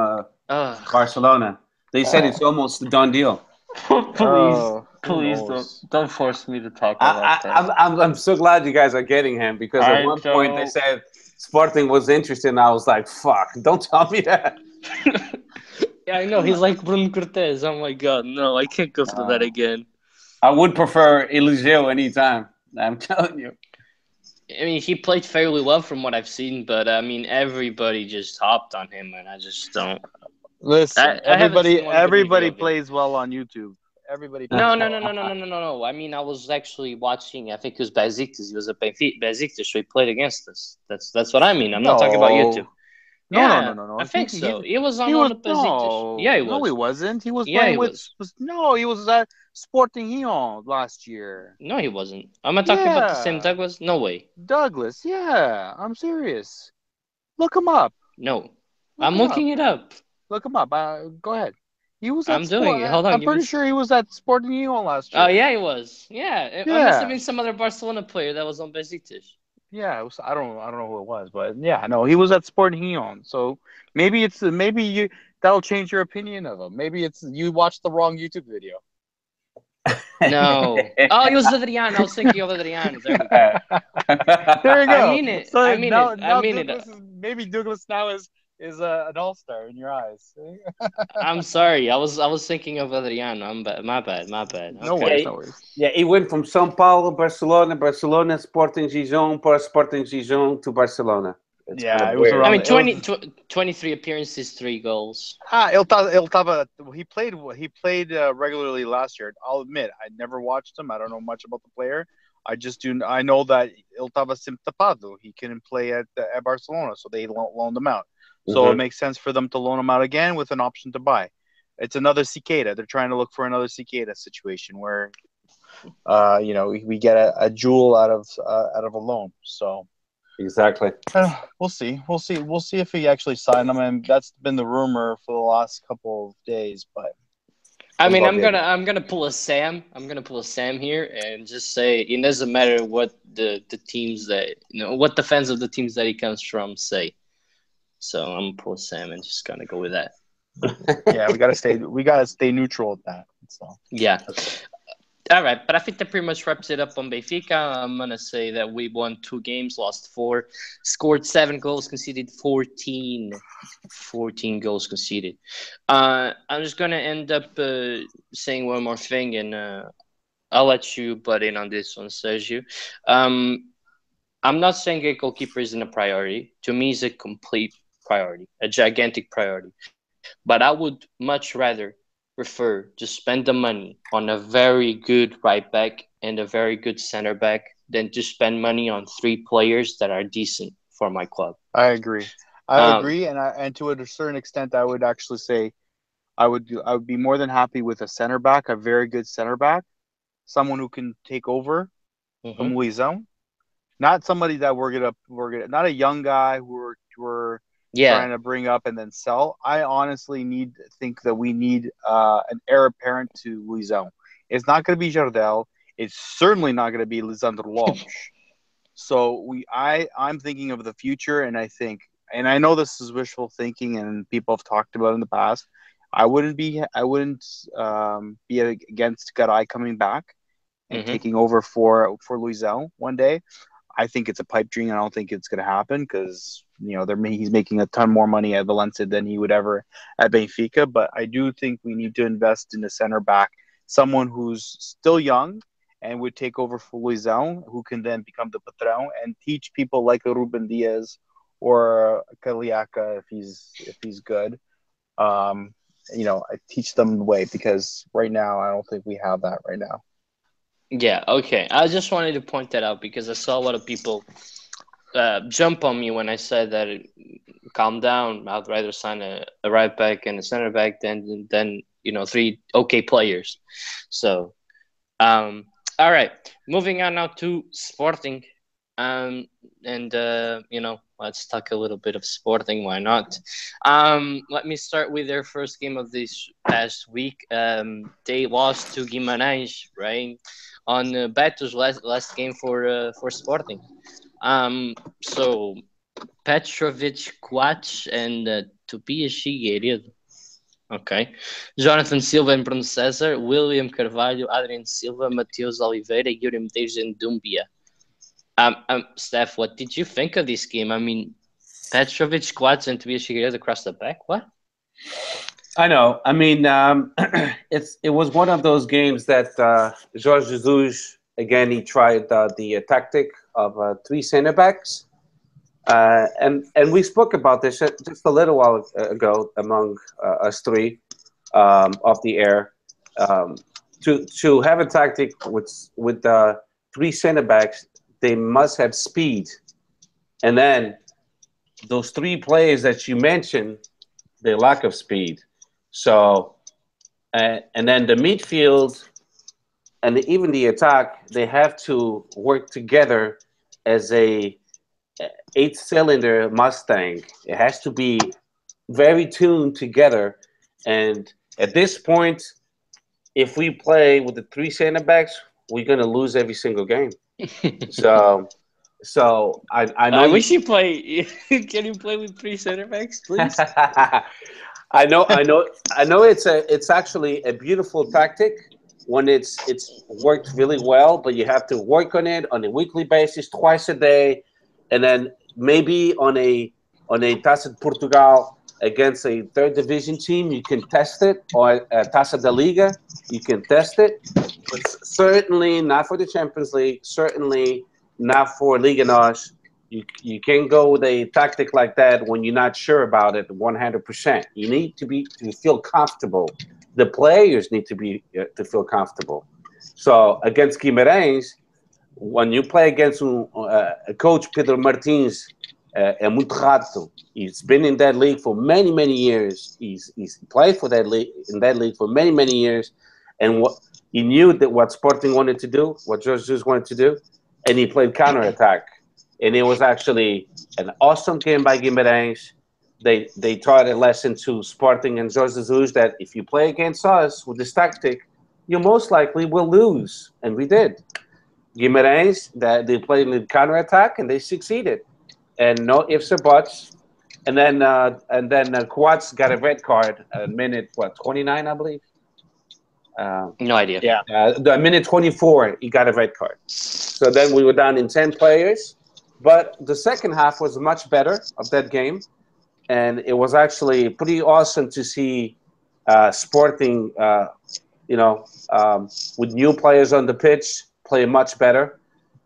Barcelona? They said it's almost a done deal. Please don't force me to talk about that. I'm so glad you guys are getting him, because at one point they said Sporting was interested, and I was like, "Fuck! Don't tell me that." Yeah, I know. He's like Bruno Cortez. Oh my god, no, I can't go through that again. I would prefer Eliseo anytime. I'm telling you. I mean, he played fairly well from what I've seen, but I mean, everybody just hopped on him, and I just don't. Listen, everybody plays well on YouTube. Everybody. No. I mean, I was actually watching. I think it was Besiktas. He was a Besiktas, so he played against us. That's what I mean. I'm not talking about YouTube. No. I think so. He was on the Besiktas. Yeah, he was. No, he wasn't. He was playing with. No, he was at Sporting Lyon last year. No, he wasn't. Am I talking about the same Douglas? No way. Douglas, yeah, I'm serious. Look him up. No, I'm looking it up. Look him up. Go ahead. He was. I'm doing it. Hold on. I'm pretty sure he was at Sporting Lyon last year. Oh yeah, he was. Yeah, it must have been some other Barcelona player that was on Besiktas. Yeah, it was, I don't know who it was, but yeah, no, he was at Sporting Lyon. So maybe that'll change your opinion of him. Maybe you watched the wrong YouTube video. No. Oh, it was Adriano. I was thinking of Adriano. There we go. There you go. I mean it. So I mean now, it. I mean Douglas it. Maybe Douglas now is an all-star in your eyes. I'm sorry. I was thinking of Adriano. My bad. No worries. Yeah, he went from São Paulo, Barcelona, Sporting Gijón, Sporting Gijón to Barcelona. It was around. I mean, 23 appearances, 3 goals. Ele tava. He played regularly last year. I'll admit, I never watched him. I don't know much about the player. I know that ele tava tapado. He couldn't play at Barcelona, so they loaned him out. So it makes sense for them to loan him out again with an option to buy. It's another Cicada. They're trying to look for another Cicada situation where, we get a jewel out of a loan. So. Exactly. We'll see if he actually signed him, and that's been the rumor for the last couple of days. But I mean, I'm gonna pull a Sam. I'm gonna pull a Sam here and just say it doesn't matter what the teams that what the fans of the teams that he comes from say. So I'm gonna pull a Sam and just gonna go with that. Yeah, we gotta stay neutral with that. So yeah. All right, but I think that pretty much wraps it up on Benfica. I'm going to say that we won 2 games, lost 4, scored 7 goals, conceded 14 goals conceded. I'm just going to end up saying one more thing, and I'll let you butt in on this one, Sergio. I'm not saying a goalkeeper isn't a priority. To me, it's a complete priority, a gigantic priority. But I would much rather prefer to spend the money on a very good right back and a very good center back than to spend money on 3 players that are decent for my club. I agree. And to a certain extent, I would actually say I would be more than happy with a center back, a very good center back, someone who can take over from Luizão, not somebody that we're gonna not a young guy who we're trying to bring up and then sell. I honestly think that we need an heir apparent to Luizão. It's not going to be Jardel. It's certainly not going to be Lisandro Lopes. So I'm thinking of the future, and I know this is wishful thinking, and people have talked about it in the past. I wouldn't be against Garay coming back and taking over for Luizão one day. I think it's a pipe dream. I don't think it's going to happen because he's making a ton more money at Valencia than he would ever at Benfica. But I do think we need to invest in a center back, someone who's still young and would take over for Luizão, who can then become the patrão and teach people like a Ruben Diaz or Caliaca if he's good, I teach them the way, because right now I don't think we have that right now. Yeah, okay. I just wanted to point that out because I saw a lot of people jump on me when I said that calm down. I'd rather sign a right back and a center back than three okay players. So, all right. Moving on now to Sporting. And let's talk a little bit of Sporting. Why not? Let me start with their first game of this past week. They lost to Guimarães, right? On Beto's last game for Sporting. So Petrovic, Coates, and Tobias Figueiredo. Okay. Jonathan Silva and Bruno César, William Carvalho, Adrian Silva, Mateus Oliveira, Yuri Medeiros, and Dumbia. Steph, what did you think of this game? I mean, Petrovic, Coates, and Tobias Figueiredo across the back. What? I know. I mean, it was one of those games that Jorge Jesus, again, he tried the tactic of three center backs. And we spoke about this just a little while ago among us three off the air. To have a tactic with three center backs, they must have speed. And then those three players that you mentioned, they lack of speed. So, and then the midfield and even the attack, they have to work together as a 8-cylinder Mustang. It has to be very tuned together. And at this point, if we play with the three center backs, we're going to lose every single game. So I know. I wish you play. Can you play with three center backs, please? I know. It's actually a beautiful tactic when it's worked really well, but you have to work on it on a weekly basis, twice a day, and then maybe on a Taça de Portugal against a third division team, you can test it, or a Taça da Liga, you can test it, but certainly not for the Champions League, certainly not for Liga NOS. You can't go with a tactic like that when you're not sure about it 100%. You need to feel comfortable. The players need to feel comfortable. So against Guimarães, when you play against Coach Pedro Martins, é muito rato. He's been in that league for many, many years. He's played for that league for many, many years, and he knew that what Sporting wanted to do, what Jorge Jesus wanted to do, and he played counterattack. And it was actually an awesome game by Guimarães. They taught a lesson to Sporting and Jorge Jesus that if you play against us with this tactic, you most likely will lose, and we did. Guimarães, that they played in the counterattack, and they succeeded. And no ifs or buts. And then Coates got a red card at minute 29, I believe. No idea. Yeah, the minute 24, he got a red card. So then we were down in 10 players. But the second half was much better of that game, and it was actually pretty awesome to see Sporting, with new players on the pitch, play much better.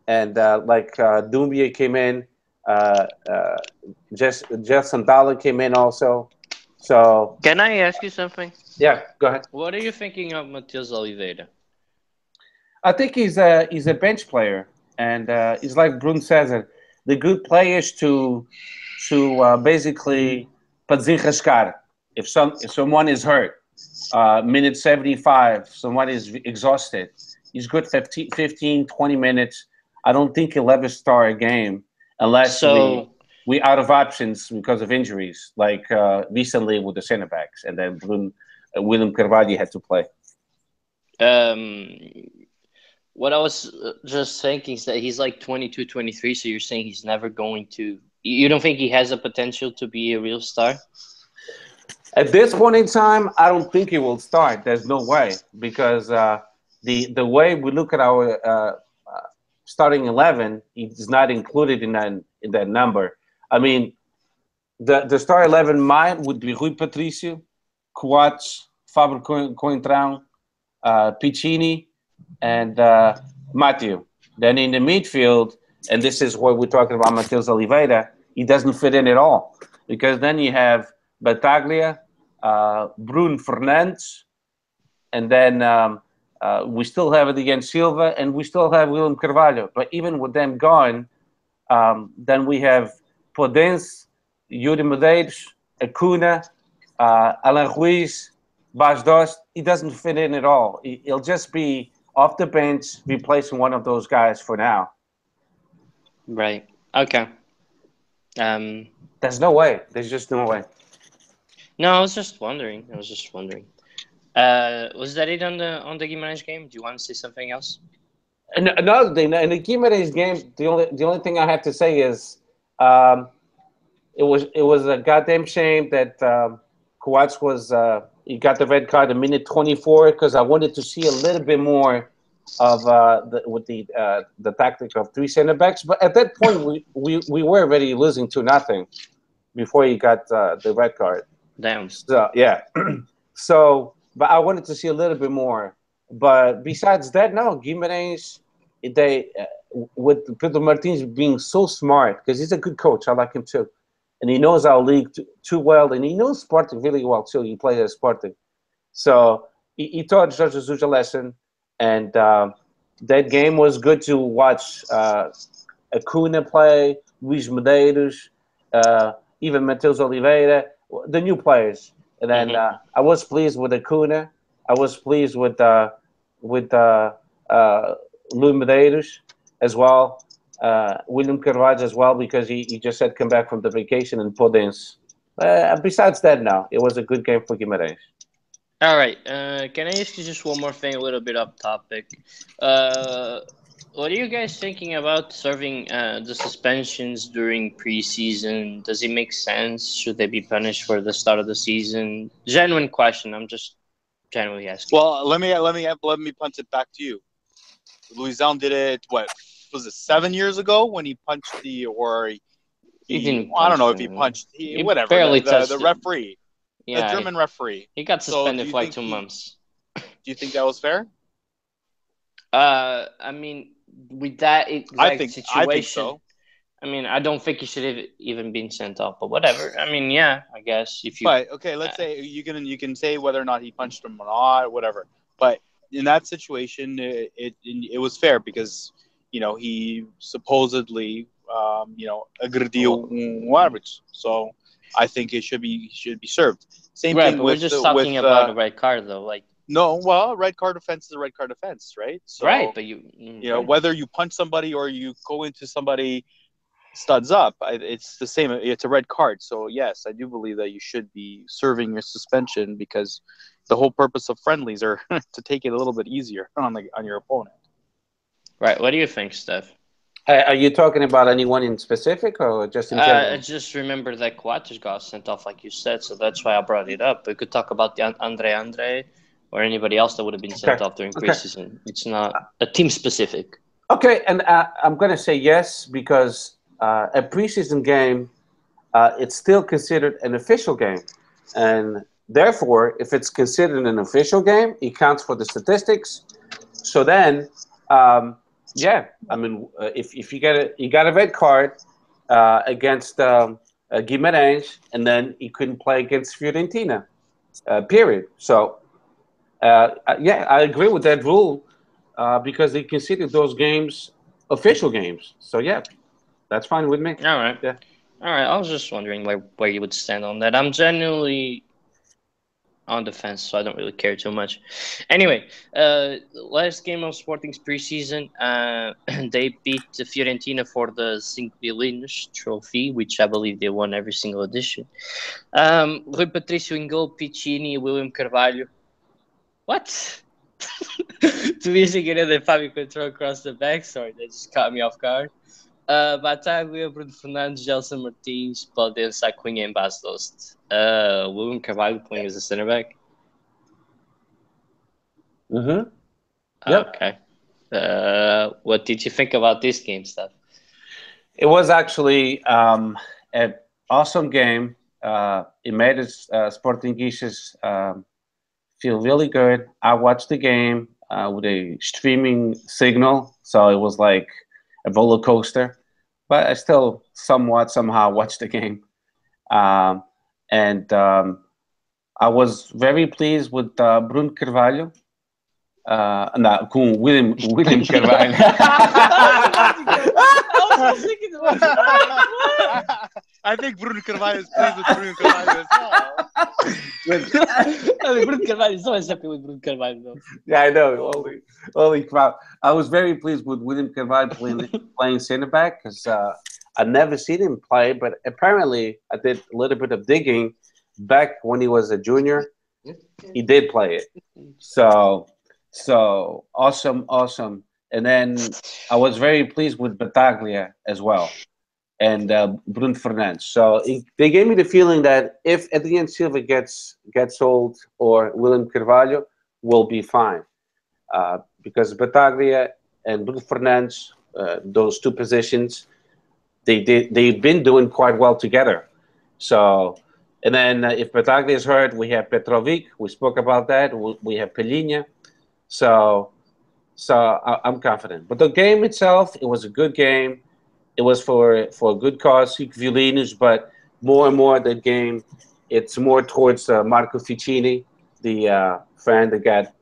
And Dumbia came in, Jeff Santala came in also. So can I ask you something? Yeah, go ahead. What are you thinking of Mateus Oliveira? I think he's a bench player, and he's like Bruno César. The good players to basically para desenrascar. If someone is hurt, minute 75, someone is exhausted, he's good 15, 20 minutes. I don't think he'll ever start a game unless we out of options because of injuries, like recently with the center backs, and then William Carvalho had to play. What I was just thinking is that he's like 22, 23, so you're saying he's never going to... You don't think he has a potential to be a real star? At this point in time, I don't think he will start. There's no way, because the way we look at our starting 11, he's not included in that number. I mean, the star 11 mine would be Rui Patricio, Coates, Fábio Coentrão, Piccini, and Matthew. Then in the midfield, and this is where we're talking about Mateus Oliveira, he doesn't fit in at all, because then you have Battaglia, Bruno Fernandes, and then we still have it against Silva, and we still have William Carvalho. But even with them gone, then we have Podence, Yuri Medeiros, Acuna, Alan Ruiz, Bas Dost. He doesn't fit in at all. He'll just be off the bench, replacing one of those guys for now. Right. Okay. There's no way. There's just no way. No, I was just wondering. Was that it on the Guimarães game? Do you want to say something else? And another thing, in the Guimarães game, the only thing I have to say is, it was a goddamn shame that Coates was he got the red card in minute 24, because I wanted to see a little bit more of the tactic of three center backs. But at that point, we were already losing 2-0 before he got the red card. Damn. So yeah. So, but I wanted to see a little bit more. But besides that, no, Guimarães, they with Pedro Martins being so smart, because he's a good coach. I like him too, and he knows our league too well, and he knows Sporting really well too. He played at Sporting, so he taught Jorge Jesus a lesson, and that game was good to watch. Acuna play, Luís Medeiros, even Matheus Oliveira, the new players, and then I was pleased with Acuna. I was pleased with Luís Medeiros as well, William Carvalho as well, because he just had come back from the vacation, and Podence. Besides that, no, it was a good game for Guimarães. All right. Can I ask you just one more thing, a little bit off topic? What are you guys thinking about serving the suspensions during preseason? Does it make sense? Should they be punished for the start of the season? Genuine question. I'm just genuinely asking. Well, let me punt it back to you. Luizão did it. What was it? 7 years ago when he punched I don't know if he punched. Whatever. Barely the referee. Yeah, the German referee. He got suspended for like 2 months. Do you think that was fair? I mean, with that exact situation, I think so. I mean, I don't think he should have even been sent off, but whatever. I mean, yeah, I guess if you. But okay, let's say you can say whether or not he punched him or not, whatever. But in that situation, it was fair because he supposedly agrediu árbitro. So I think it should be served. Same thing but with we're just talking about a red card though, like. No, well, red card offense is a red card offense, right? So, right, but whether you punch somebody or you go into somebody studs up, it's the same. It's a red card. So yes, I do believe that you should be serving your suspension, because the whole purpose of friendlies are to take it a little bit easier on your opponent. Right. What do you think, Steph? Are you talking about anyone in specific, or just in general? I just remember that Coates got sent off, like you said, so that's why I brought it up. We could talk about the Andre or anybody else that would have been sent off during preseason. It's not a team specific. Okay, and I'm going to say yes, because a preseason game, it's still considered an official game. And therefore, if it's considered an official game, it counts for the statistics. So then, I mean, if you got a red card against Guimarães, and then he couldn't play against Fiorentina, period. So, I agree with that rule, because they consider those games official games. So yeah, that's fine with me. All right. Yeah. All right. I was just wondering where you would stand on that. I'm genuinely on the fence, so I don't really care too much. Anyway, last game of Sporting's preseason, they beat Fiorentina for the Cinco Violinos trophy, which I believe they won every single edition. Rui Patrício in goal, Piccini, William Carvalho. What? To be thinking that Fábio could throw across the back. Sorry, that just caught me off guard. Bataglia, Bruno Fernandes, Gelson Martins, Podence, Acuna, and Bas Dost. William Carvalho playing as a center back. Mm-hmm. Yep. Okay. What did you think about this game, Steph? It was actually an awesome game. It made us Sportingistas feel really good. I watched the game with a streaming signal, so it was like a roller coaster. But I still somehow watched the game. And I was very pleased with Bruno Carvalho. Não, com William Carvalho. I think Bruno Carvalho is pleased with Bruno Carvalho as well. Bruno Carvalho is always happy with Bruno Carvalho, though. Yeah, I know. Holy crap! I was very pleased with William Carvalho playing center back because I'd never seen him play, but apparently I did a little bit of digging back when he was a junior. He did play it, so awesome. And then I was very pleased with Battaglia as well, and Bruno Fernandes. So they gave me the feeling that if Adrian Silva gets sold or William Carvalho, we'll be fine, because Battaglia and Bruno Fernandes, those two positions, they've been doing quite well together. So. And then if Battaglia is hurt, we have Petrovic. We spoke about that. We have Pelinha. So I'm confident. But the game itself, it was a good game. It was for a good cause, Violinos, but more and more the game, it's more towards Marco Ficini, the fan that got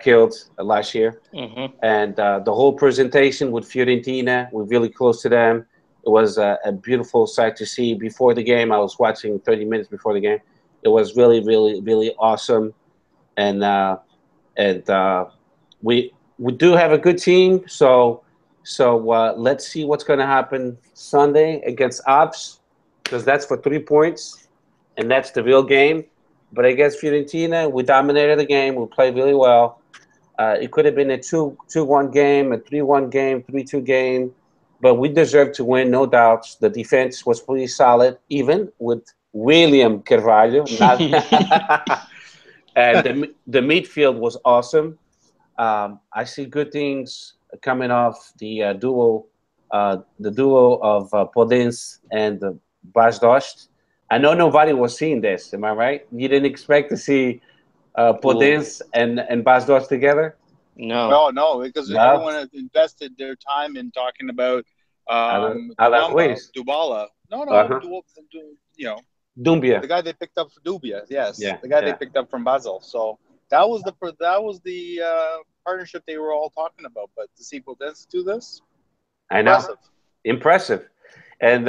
killed last year. Mm-hmm. And the whole presentation with Fiorentina, we're really close to them. It was a beautiful sight to see. Before the game, I was watching 30 minutes before the game. It was really, really, really awesome. And we do have a good team. So let's see what's going to happen Sunday against Ops, because that's for 3 points, and that's the real game. But against Fiorentina, we dominated the game. We played really well. It could have been a 2-1 game, a 3-1 game, 3-2 game. But we deserved to win, no doubts. The defense was pretty solid, even with William Carvalho. And the midfield was awesome. I see good things coming off the duo of Podence and Bajdost. I know nobody was seeing this. Am I right? You didn't expect to see Podence and Bajdost together? No, because everyone has invested their time in talking about Dybala. Doumbia. The guy they picked up for Dubia. Yes, Yeah, the guy yeah. they picked up from Basel. So that was the partnership they were all talking about. But to see Podence do this, I know, impressive. And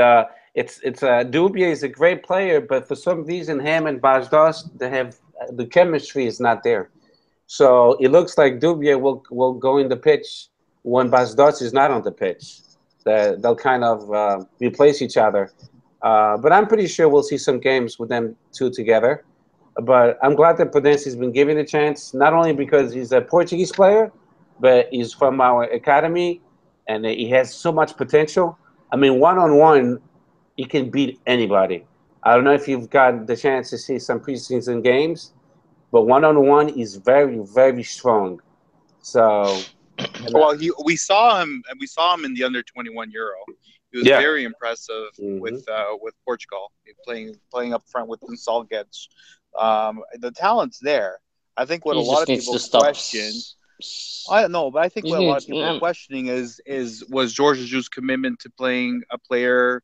it's Dubia is a great player, but for some reason, him and Bajdost, they have the chemistry is not there. So it looks like Dubia will go in the pitch when Bajdost is not on the pitch. They'll kind of replace each other. But I'm pretty sure we'll see some games with them two together. But I'm glad that Podence has been given a chance, not only because he's a Portuguese player, but he's from our academy, and he has so much potential. I mean, one-on-one, he can beat anybody. I don't know if you've got the chance to see some preseason games, but one-on-one is very, very strong. So, well, we saw him in the under-21 Euro. He was very impressive with Portugal, playing up front with Salguedes. The talent's there. I think what a lot of people question. I don't know, but I think what a lot of people are questioning was Jorge Jesus' commitment to playing a player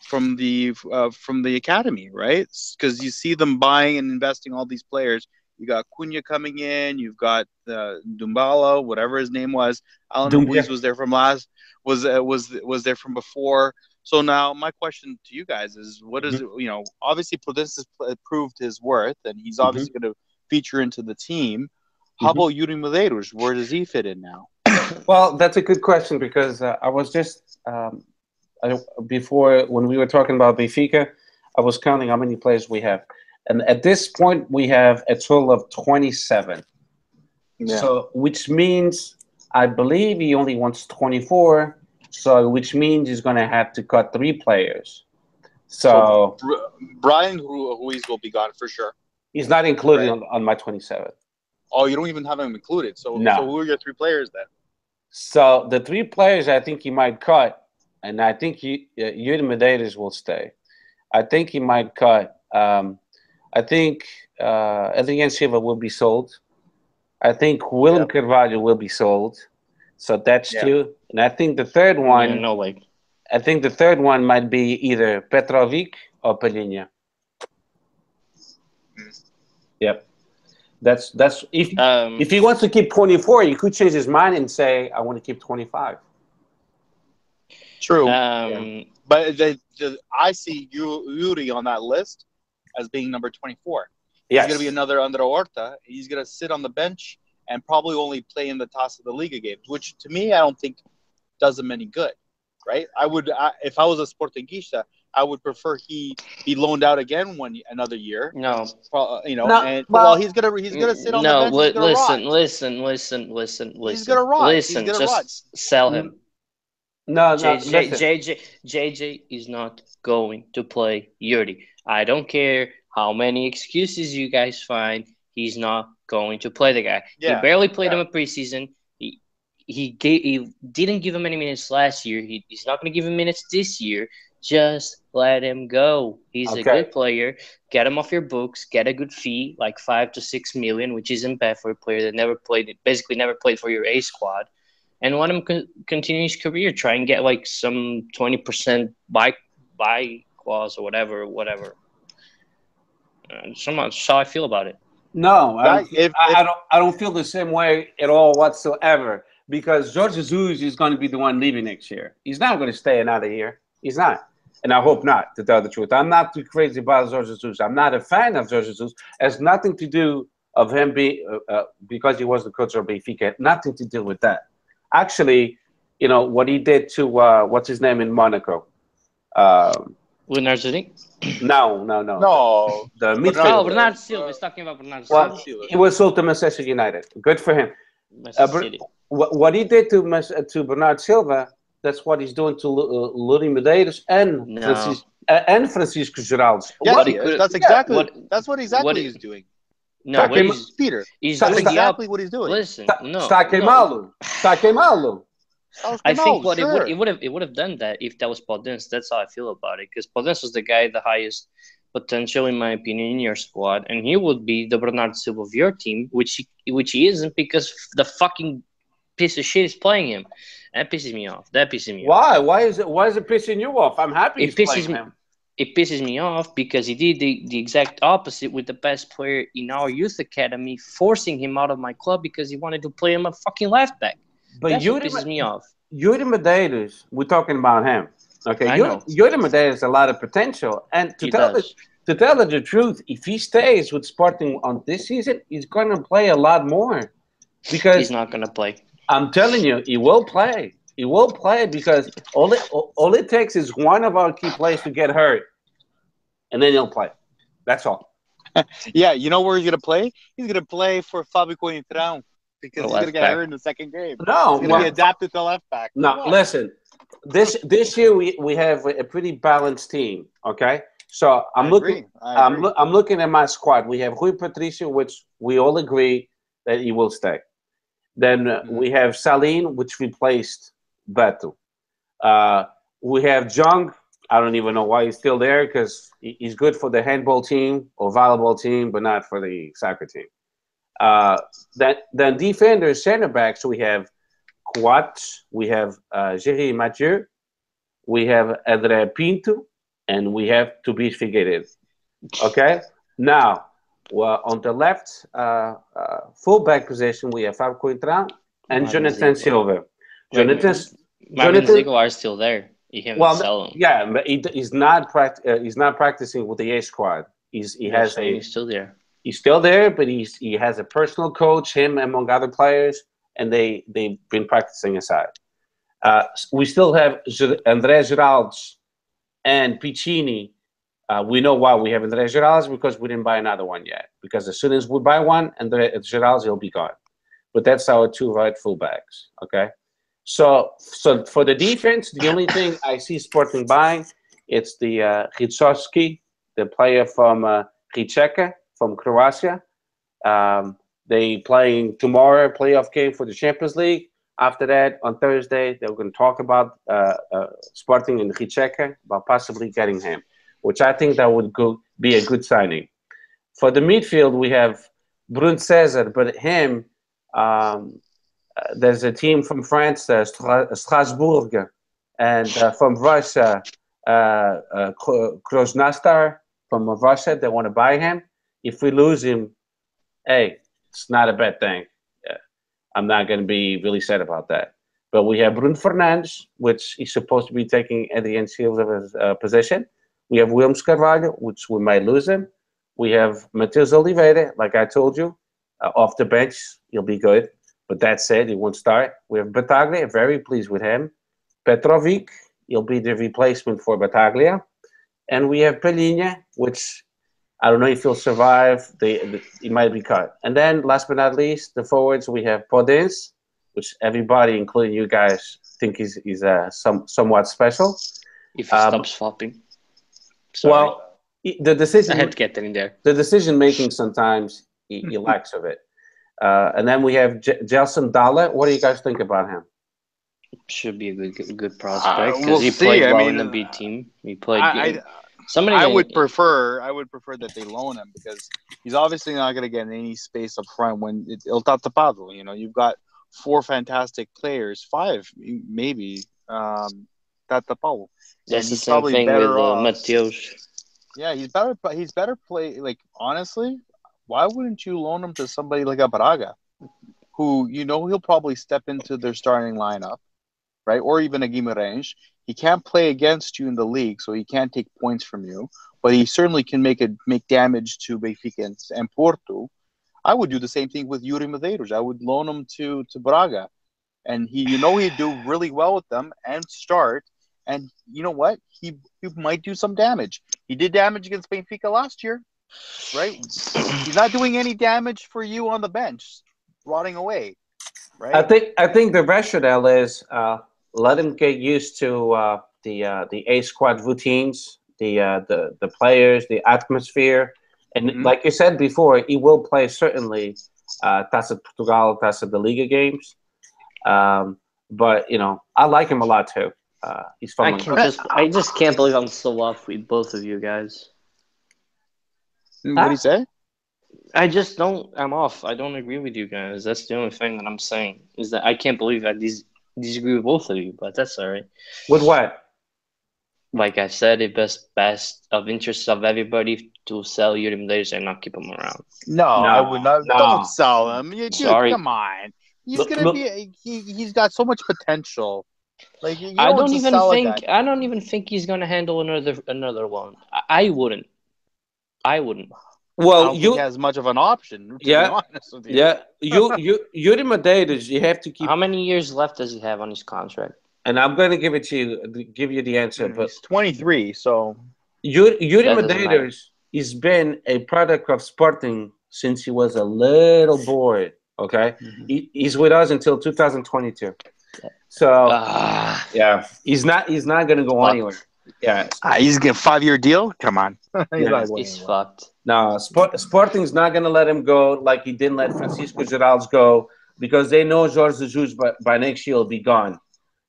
from the academy, right? Because you see them buying and investing all these players. You got Cunha coming in. You've got Dybala, whatever his name was. Alan Ruiz was there from was there from before. So now my question to you guys is, what is it? Obviously Podence has proved his worth, and he's obviously going to feature into the team. How about Yuri Medeiros? Where does he fit in now? Well, that's a good question, because I was just before, when we were talking about Benfica, I was counting how many players we have. And at this point, we have a total of 27. Yeah. So, which means, I believe he only wants 24. So, which means he's going to have to cut 3 players. So Brian Ruiz will be gone for sure. He's not included on my 27. Oh, you don't even have him included. So, no. So who are your 3 players then? So the 3 players I think he might cut, and I think Yuri Medeiros will stay. I think he might cut. I think Adrian Silva will be sold. I think William Carvalho will be sold. So that's 2. And I think the third one. No way. I think the third one might be either Petrovic or Pelinha. Yep. That's if he wants to keep 24, he could change his mind and say, "I want to keep 25." True. But I see Yuri on that list as being number 24. Yes. He's going to be another Andre Horta. He's going to sit on the bench and probably only play in the Taça da Liga games, which to me I don't think does him any good. Right? If I was a Sportingista, I would prefer he be loaned out again another year. No, He's gonna sit on the bench. Listen. He's gonna rot. Listen, just sell him. No, JJ is not going to play Yuri. I don't care how many excuses you guys find. He's not going to play the guy. He barely played him a preseason. He didn't give him any minutes last year. He's not going to give him minutes this year. Just let him go. He's a good player. Get him off your books. Get a good fee, like 5 to 6 million, which isn't bad for a player that basically never played for your A squad. And let him continue his career. Try and get like some 20% buy clause or whatever. That's how I feel about it. No, I don't feel the same way at all whatsoever. Because Jorge Jesus is going to be the one leaving next year. He's not going to stay another year. He's not. And I hope not, to tell the truth. I'm not too crazy about Jorge Jesus. I'm not a fan of Jorge Jesus. It has nothing to do of him being because he was the coach of Benfica. Nothing to do with that. Actually, what he did to what's his name in Monaco? Bernard Silva? No. The midfielder. Bernard Silva. He's talking about Bernard Silva. Well, he was sold to Manchester United. Good for him. What he did to Bernard Silva, that's what he's doing to Luri Medeiros and Francisco Geraldo. Yeah, that's exactly what he's doing. No, Peter. That's exactly what he's doing. Listen, Está queimado. I think it would have done that if that was Podence. That's how I feel about it. Because Podence was the guy the highest potential, in my opinion, in your squad, and he would be the Bernardo Silva of your team, which he isn't because the fucking piece of shit is playing him. That pisses me off. Why? Why is it pissing you off? I'm happy he's playing him. It pisses me off because he did the exact opposite with the best player in our youth academy, forcing him out of my club because he wanted to play him a fucking left back. But that's what pisses me off. Yuri Medeiros, we're talking about him. Okay, Yuri Medeiros has a lot of potential, and to tell the truth, if he stays with Sporting on this season, he's going to play a lot more. Because he's not going to play. I'm telling you, he will play. He will play because all it takes is one of our key players to get hurt, and then he'll play. That's all. Yeah, you know where he's going to play? He's going to play for Fábio Coentrão because he's going to get hurt in the second game. No, he's going to be adapted to left back. No, listen. This year we have a pretty balanced team. Okay, so I'm looking at my squad. We have Rui Patricio, which we all agree that he will stay. Then we have Saline, which replaced Beto. We have Jung. I don't even know why he's still there because he's good for the handball team or volleyball team, but not for the soccer team. Then defenders, center backs, we have Coates, we have Jerry Mathieu, we have André Pinto, and we have Tobias Figueiredo. Okay? Now, on the left fullback position, we have Fábio Coentrão and Jonathan Silva. Jonathan Ziegler is still there. You can't sell him. Yeah, but he's not practicing with the A squad. He's still there. He's still there, but he has a personal coach, him among other players, and they've been practicing aside. We still have André Geraldo and Piccini. We know why we have André Geraldo because we didn't buy another one yet. Because as soon as we buy one, André Geraldo will be gone. But that's our two right fullbacks. Okay. So for the defense, the only thing I see Sporting buying, it's the Ricovski, the player from Rijeka from Croatia. They playing tomorrow playoff game for the Champions League. After that, on Thursday, they're going to talk about Sporting and Rijeka about possibly getting him, which I think that would be a good signing. For the midfield, we have Bruno César, but him. There's a team from France, Strasbourg, and from Russia, Krasnodar from Russia. They want to buy him. If we lose him, hey, it's not a bad thing. I'm not going to be really sad about that. But we have Bruno Fernandes, which is supposed to be taking at the NCLs of his position. We have Williams Carvalho, which we might lose him. We have Matheus Oliveira, like I told you, off the bench. He'll be good. But that said, he won't start. We have Bataglia, very pleased with him. Petrovic, he'll be the replacement for Bataglia. And we have Pelinha, which I don't know if he'll survive. He might be cut. And then, last but not least, the forwards, we have Podence, which everybody, including you guys, think is somewhat special. If he stops flopping. Sorry. Well, the decision. I had to get that in there. The decision making sometimes he lacks of it. And then we have Gelson Dalla. What do you guys think about him? Should be a good prospect because we'll he see. played I well mean, in the B team. He played. I would prefer that they loan him because he's obviously not going to get any space up front when El Tapado. You know, you've got 4 fantastic players, 5 maybe. Tapado. That's the same thing with Matheus. Yeah, he's better play. Like honestly, why wouldn't you loan him to somebody like a Braga, who he'll probably step into their starting lineup, right? Or even a Guimarães. He can't play against you in the league, so he can't take points from you. But he certainly can make damage to Benfica and Porto. I would do the same thing with Yuri Medeiros. I would loan him to Braga, and he'd do really well with them and start. And you know what? He might do some damage. He did damage against Benfica last year, right? He's not doing any damage for you on the bench, rotting away, right? I think the rationale is let him get used to the A squad routines, the players, the atmosphere, and like you said before, he will play certainly Taça de Portugal, Taça de Liga games. But I like him a lot too. He's fun. I just can't believe I'm so off with both of you guys. What do you say? I just don't. I'm off. I don't agree with you guys. That's the only thing that I'm saying is that I can't believe I disagree with both of you. But that's all right. With what? Like I said, it's best of interest of everybody to sell Yuri Medeiros and not keep him around. No, I would not. No. Don't sell him. Dude, Sorry. Come on. He's he's got so much potential. Like I don't even think he's gonna handle another one. I wouldn't. Well, I don't think he has much of an option. To be honest with you. Yeah. Yuri Medeiros, you have to keep. How many years left does he have on his contract? And I'm going to give you the answer. But he's 23, so Yuri Medeiros has been a product of Sporting since he was a little boy. Okay, he's with us until 2022. So he's not going to go anywhere. Yeah, he's getting a 5-year deal. Come on, he's fucked. No, Sporting's not going to let him go like he didn't let Francisco Geraldes go because they know Jorge Jesus by next year will be gone,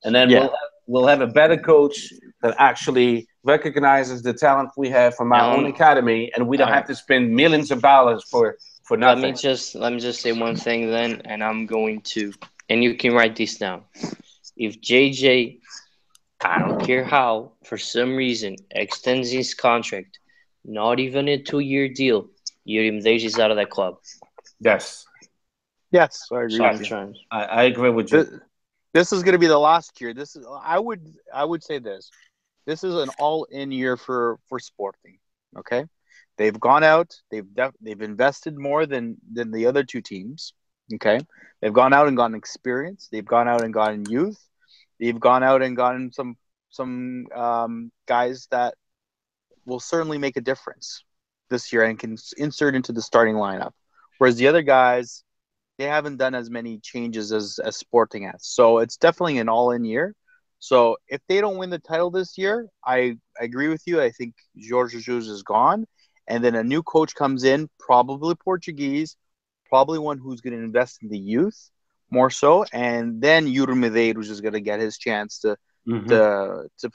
and then we'll have a better coach that actually recognizes the talent we have from our own academy, and we don't have to spend millions of dollars for nothing. Let me just say one thing then, and I'm going to, and you can write this down. If JJ, I don't care how, for some reason, extends his contract, not even a 2-year deal, Yuri Medeiros is out of that club. Yes, I agree with you. I agree with you. This is going to be the last year. I would say this. This is an all-in year for Sporting. Okay, they've gone out. They've invested more than the other 2 teams. Okay, they've gone out and gotten experience. They've gone out and gotten youth. They've gone out and gotten some guys that will certainly make a difference this year and can insert into the starting lineup. Whereas the other guys, they haven't done as many changes as Sporting has. So it's definitely an all-in year. So if they don't win the title this year, I agree with you. I think Jorge Jesus is gone. And then a new coach comes in, probably Portuguese, probably one who's going to invest in the youth more so. And then Yuri Medeiros is going to get his chance to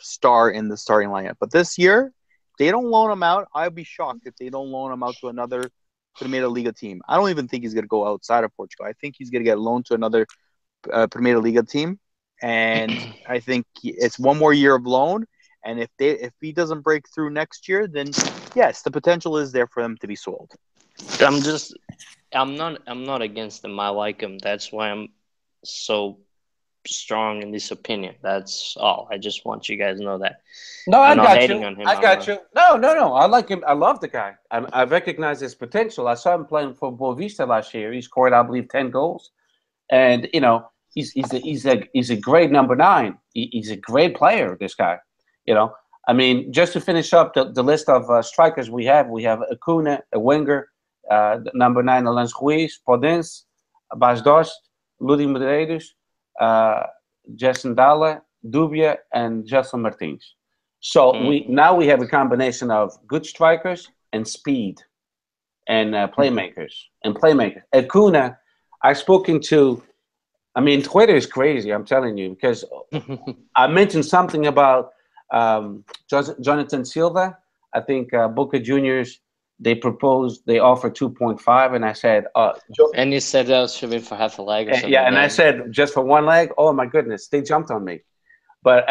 star in the starting lineup. But this year, they don't loan him out. I'd be shocked if they don't loan him out to another Primeira Liga team. I don't even think he's going to go outside of Portugal. I think he's going to get loaned to another Primeira Liga team. And I think it's 1 more year of loan. And if he doesn't break through next year, then yes, the potential is there for him to be sold. I'm not against him. I like him. That's why I'm so strong in this opinion. That's all. I just want you guys to know that. No, I'm I not got hating you. on him. I got you. No. I like him. I love the guy. I recognize his potential. I saw him playing for Boavista last year. He scored, I believe, 10 goals. And he's a great number 9. He's a great player. This guy, I mean, just to finish up the list of strikers we have Acuna, a winger, number 9, Alain Ruiz, Podence, Bas Dost, Ludi Medeiros, Jason Dalla, Dubia, and Gelson Martins. So we have a combination of good strikers and speed and playmakers. Acuna, I've spoken to. I mean, Twitter is crazy. I'm telling you, because I mentioned something about Jonathan Silva. I think Boca Juniors they offered 2.5, and I said, and you said that should be for half a leg or something. Yeah, and I said just for one leg. Oh my goodness, they jumped on me. But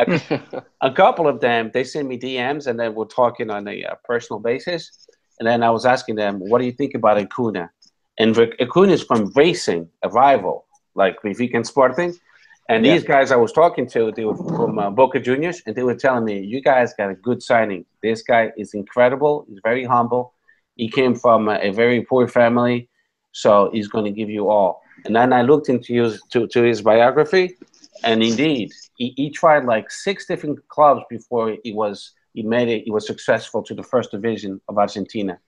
a couple of them, they sent me DMs, and then we're talking on a personal basis. And then I was asking them, what do you think about Acuna? And Acuna is from Racing, a rival, like Benfica and Sporting. And these guys I was talking to, they were from Boca Juniors, and they were telling me, you guys got a good signing. This guy is incredible. He's very humble. He came from a very poor family, so he's going to give you all. And then I looked into his biography, and indeed, he tried like 6 different clubs before he was successful to the first division of Argentina.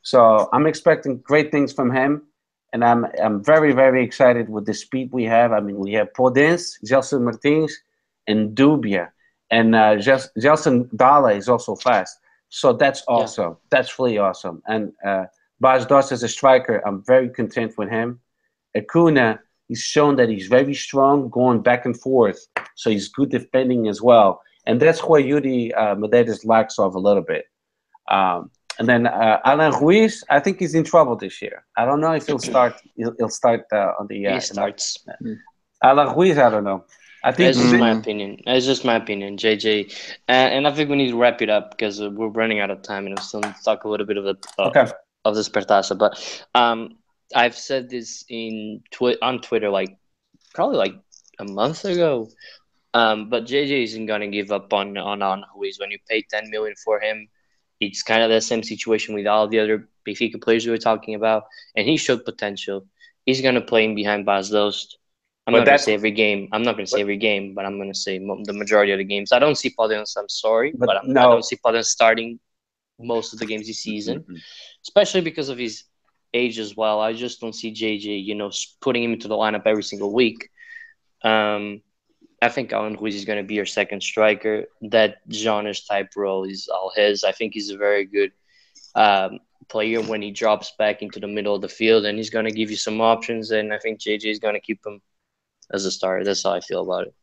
So I'm expecting great things from him, and I'm very, very excited with the speed we have. I mean, we have Podence, Gelson Martins, and Dubia, and Gelson Dalla is also fast. So that's awesome. Yeah. That's really awesome. And Bas Dost as a striker, I'm very content with him. Acuna, he's shown that he's very strong going back and forth. So he's good defending as well. And that's where Yuri Medeiros lacks of a little bit. And then Alain Ruiz, I think he's in trouble this year. I don't know if he'll start. He'll start on the. He starts. Alain Ruiz, I don't know. I think that's just my opinion. It's just my opinion, JJ. And I think we need to wrap it up because we're running out of time, and we still need to talk a little bit of the Supertaça. But I've said this on Twitter probably like a month ago. But JJ isn't gonna give up on Ruiz. When you pay 10 million for him, it's kind of the same situation with all the other Benfica players we were talking about, and he showed potential. He's gonna play in behind Bas Dost. I'm not going to say every game. I'm not going to say every game, but I'm going to say the majority of the games. I don't see Podence. I'm sorry, but I don't see Podence starting most of the games this season, especially because of his age as well. I just don't see JJ, putting him into the lineup every single week. I think Alain Ruiz is going to be your second striker. That Jonas type role is all his. I think he's a very good player when he drops back into the middle of the field, and he's going to give you some options. And I think JJ is going to keep him as a starter. That's how I feel about it.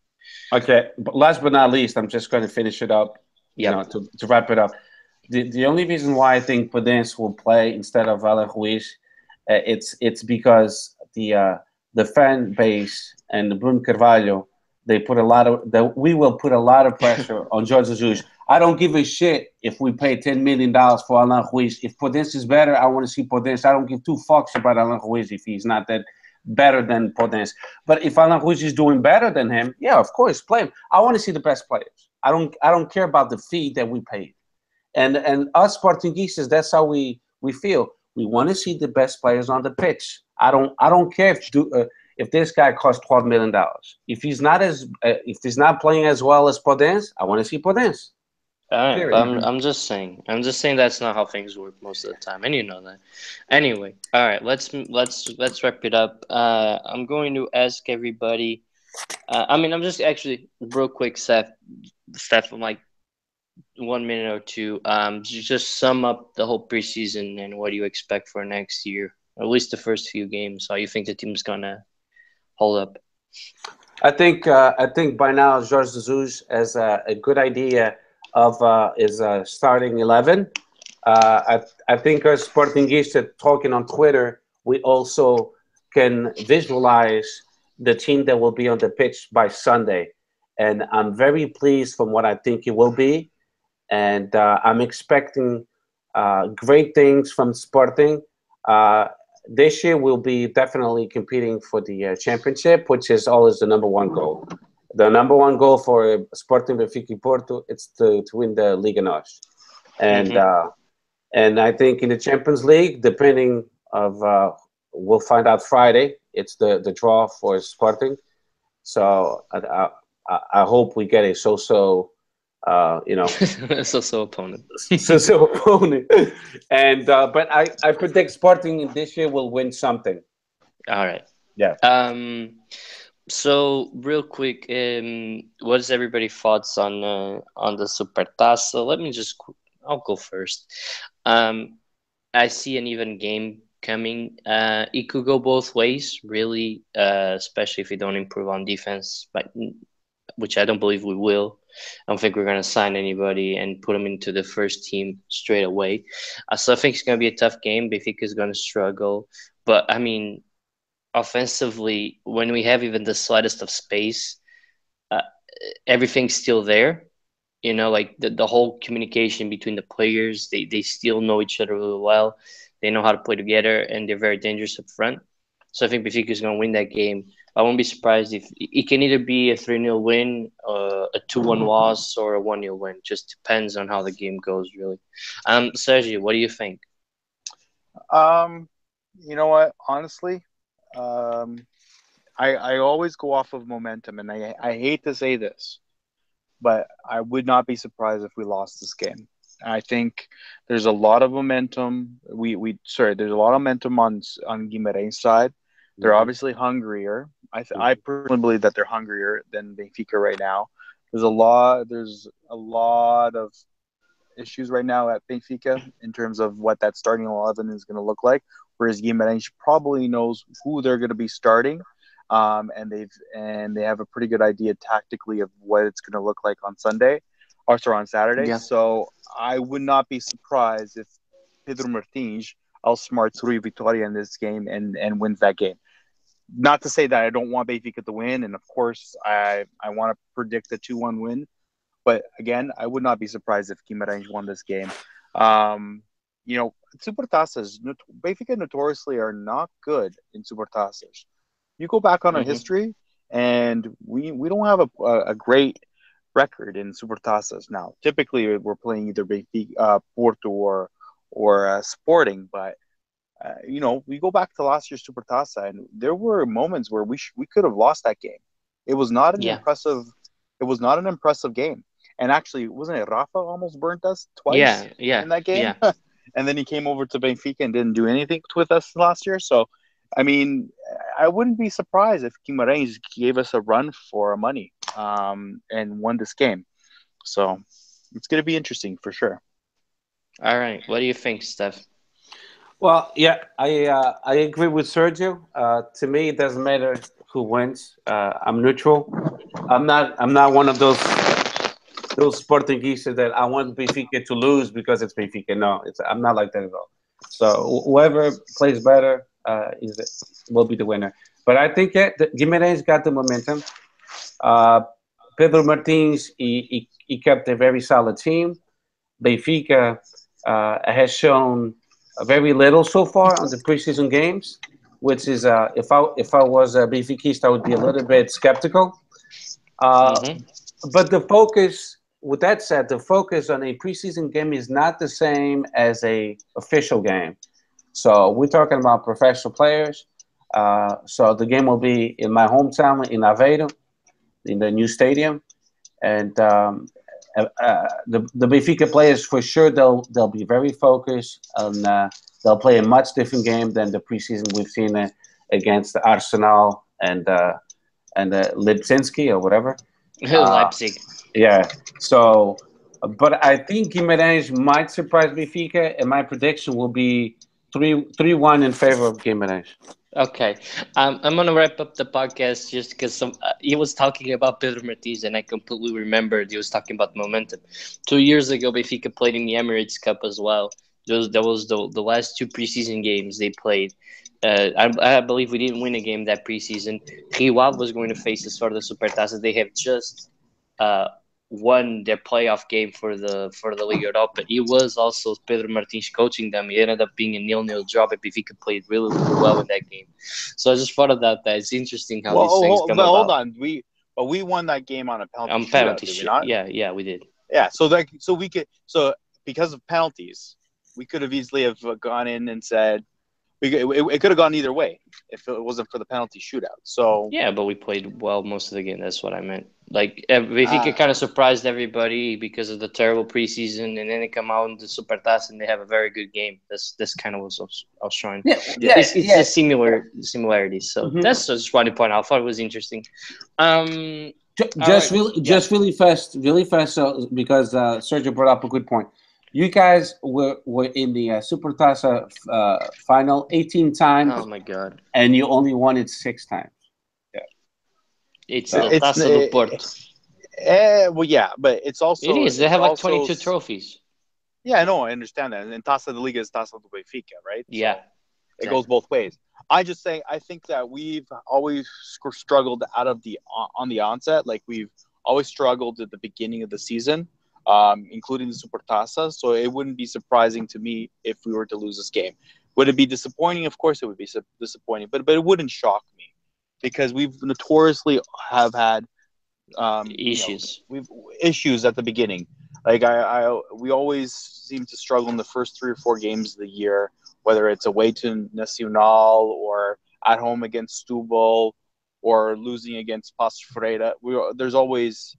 Okay, but last but not least, I'm just going to finish it up. To wrap it up. The only reason why I think Podence will play instead of Alain Ruiz, it's because the fan base and Bruno Carvalho, we will put a lot of pressure on Jorge Jesus. I don't give a shit if we pay $10 million for Alain Ruiz. If Podence is better, I want to see Podence. I don't give 2 fucks about Alain Ruiz if he's not that better than Podence. But if Alain Ruiz is doing better than him, yeah, of course, play him. I want to see the best players. I don't care about the fee that we paid. And us Sportingistas, that's how we feel. We want to see the best players on the pitch. I don't care if this guy costs $12 million. If he's not playing as well as Podence, I want to see Podence. I'm just saying that's not how things work most of the time, and you know that. Anyway, all right, let's wrap it up. I'm going to ask everybody. I'm just actually real quick, Steph, from like 1 minute or two. Just sum up the whole preseason and what do you expect for next year, or at least the first few games. How you think the team's gonna hold up? I think by now Jorge Jesus has a good idea of his starting 11. I think as Sportingista talking on Twitter, we also can visualize the team that will be on the pitch by Sunday. And I'm very pleased from what I think it will be. And I'm expecting great things from Sporting. this year we'll be definitely competing for the championship, which is always the number one goal. The number one goal for Sporting Benfica e Porto, it's to win the Liga NOS. And Mhm. and I think in the Champions League, depending of we'll find out Friday. It's the draw for Sporting. So I hope we get a so-so, So opponent. so opponent. And but I predict Sporting this year will win something. All right. Yeah. So real quick, what is everybody thoughts on the Supertaça? I'll go first. Um, I see an even game coming. It could go both ways, really, especially if we don't improve on defense, but which I don't believe we will. I don't think we're going to sign anybody and put them into the first team straight away. So I think it's going to be a tough game. Benfica is going to struggle. But, I mean, offensively, when we have even the slightest of space, uh, everything's still there. You know, like the whole communication between the players, they still know each other really well. They know how to play together, and they're very dangerous up front. So I think Benfica is going to win that game. I won't be surprised if it can either be a 3-0 win, a 2-1 loss, or a 1-0 win. Just depends on how the game goes, really. Sergio, what do you think? Um, you know what? Honestly, um, I always go off of momentum, and I hate to say this, but I would not be surprised if we lost this game. I think there's a lot of momentum. There's a lot of momentum on Guimarães' side. They're Mhm. obviously hungrier. I personally believe that they're hungrier than Benfica right now. There's a lot of issues right now at Benfica in terms of what that starting 11 is going to look like. Whereas Guimarães probably knows who they're going to be starting, and they have a pretty good idea tactically of what it's going to look like on Sunday, or sorry, on Saturday. Yeah. So I would not be surprised if Pedro Martins outsmarts Rui Vitória in this game and wins that game. Not to say that I don't want Benfica to win, and of course I want to predict a 2-1 win. But again, I would not be surprised if Guimarães won this game. Um, Supertaças, Benfica notoriously are not good in Supertaças. You go back on our Hmm. history, and we don't have a great record in Supertaças now. Typically, we're playing either Benfica, Porto, or Sporting, but we go back to last year's Supertaça, and there were moments where we could have lost that game. It was not an Yeah. impressive. It was not an impressive game. And actually, wasn't it Rafa almost burnt us twice Yeah. Yeah. in that game? Yeah. And then he came over to Benfica and didn't do anything with us last year. So, I mean, I wouldn't be surprised if Guimarães gave us a run for our money and won this game. So, it's going to be interesting for sure. All right. What do you think, Steph? Well, yeah, I agree with Sergio. To me, it doesn't matter who wins. I'm neutral. I'm not one of those Sportingistas that I want Benfica to lose because it's Benfica. No, I'm not like that at all. So whoever plays better will be the winner. But I think Guimarães got the momentum. Uh, Pedro Martins he kept a very solid team. Benfica has shown very little so far on the preseason games, which is if I was a Benfiquista, I would be a little bit skeptical. Uh, Mm-hmm. but the focus, with that said, the focus on a preseason game is not the same as a official game. So we're talking about professional players. So the game will be in my hometown in Aveiro, in the new stadium, and the Benfica players for sure they'll be very focused and they'll play a much different game than the preseason we've seen against Arsenal and Lipsinski or whatever. Uh, Leipzig. yeah. So, but I think Guimarães might surprise Benfica, and my prediction will be 3-1 in favor of Guimarães. Okay, I'm gonna wrap up the podcast just because he was talking about Pedro Martins, and I completely remembered he was talking about momentum. 2 years ago, Benfica played in the Emirates Cup as well. That was the last two preseason games they played. I believe we didn't win a game that preseason. Rio was going to face the sort of Supertaça. They have just uh, won their playoff game for the Liga Europa. It was also Pedro Martins coaching them. It ended up being a 0-0 draw, but Benfica played really, really well in that game. So I just thought about that. It's interesting how these things come about. Hold on, we won that game on a penalty shootout, did we not? Yeah, we did. Yeah, so because of penalties, we could have easily have gone in and said it could have gone either way if it wasn't for the penalty shootout. So yeah, but we played well most of the game. That's what I meant. Like Benfica kind of surprised everybody because of the terrible preseason, and then they come out in the Supertaça and they have a very good game. That's kind of what I was trying. It's a similarity. So that's just one point. I thought it was interesting. Really fast, so, because Sergio brought up a good point. You guys were in the Supertaça final 18 times. Oh my God! And you only won it 6 times. Yeah, it's the Taça do Porto. Well, yeah, but it's also it is. They have like 22 trophies. Yeah, I know. I understand that. And Taça de Liga is Taça do Benfica, right? Yeah, so it goes both ways. I think that we've always struggled on the onset. Like we've always struggled at the beginning of the season. Including the Supertaça, so it wouldn't be surprising to me if we were to lose this game. Would it be disappointing? Of course, it would be disappointing, but it wouldn't shock me because we've notoriously have had issues. We've issues at the beginning. Like we always seem to struggle in the first 3 or 4 games of the year, whether it's away to Nacional or at home against Setúbal or losing against Paços Ferreira. There's always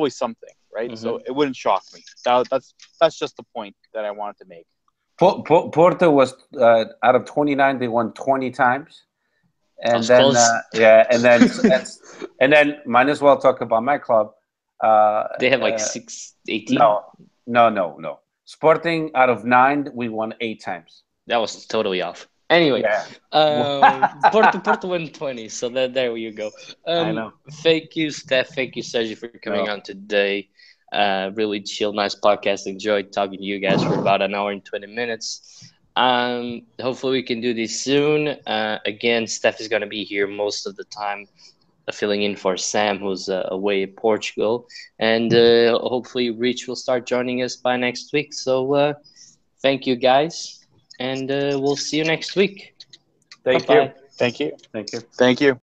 something. Right, so it wouldn't shock me. That's just the point that I wanted to make. Porto was out of 29, they won 20 times, and then and then might as well talk about my club. They have like 18. No. Sporting out of 9, we won 8 times. That was totally off. Anyway, Porto won 20, so there you go. I know. Thank you, Steph. Thank you, Sergio, for coming on today. Really chill, nice podcast. Enjoyed talking to you guys for about an hour and 20 minutes. Hopefully we can do this soon. Again, Steph is going to be here most of the time, filling in for Sam, who's away in Portugal. And hopefully Rich will start joining us by next week. So thank you, guys. And we'll see you next week. Thank you.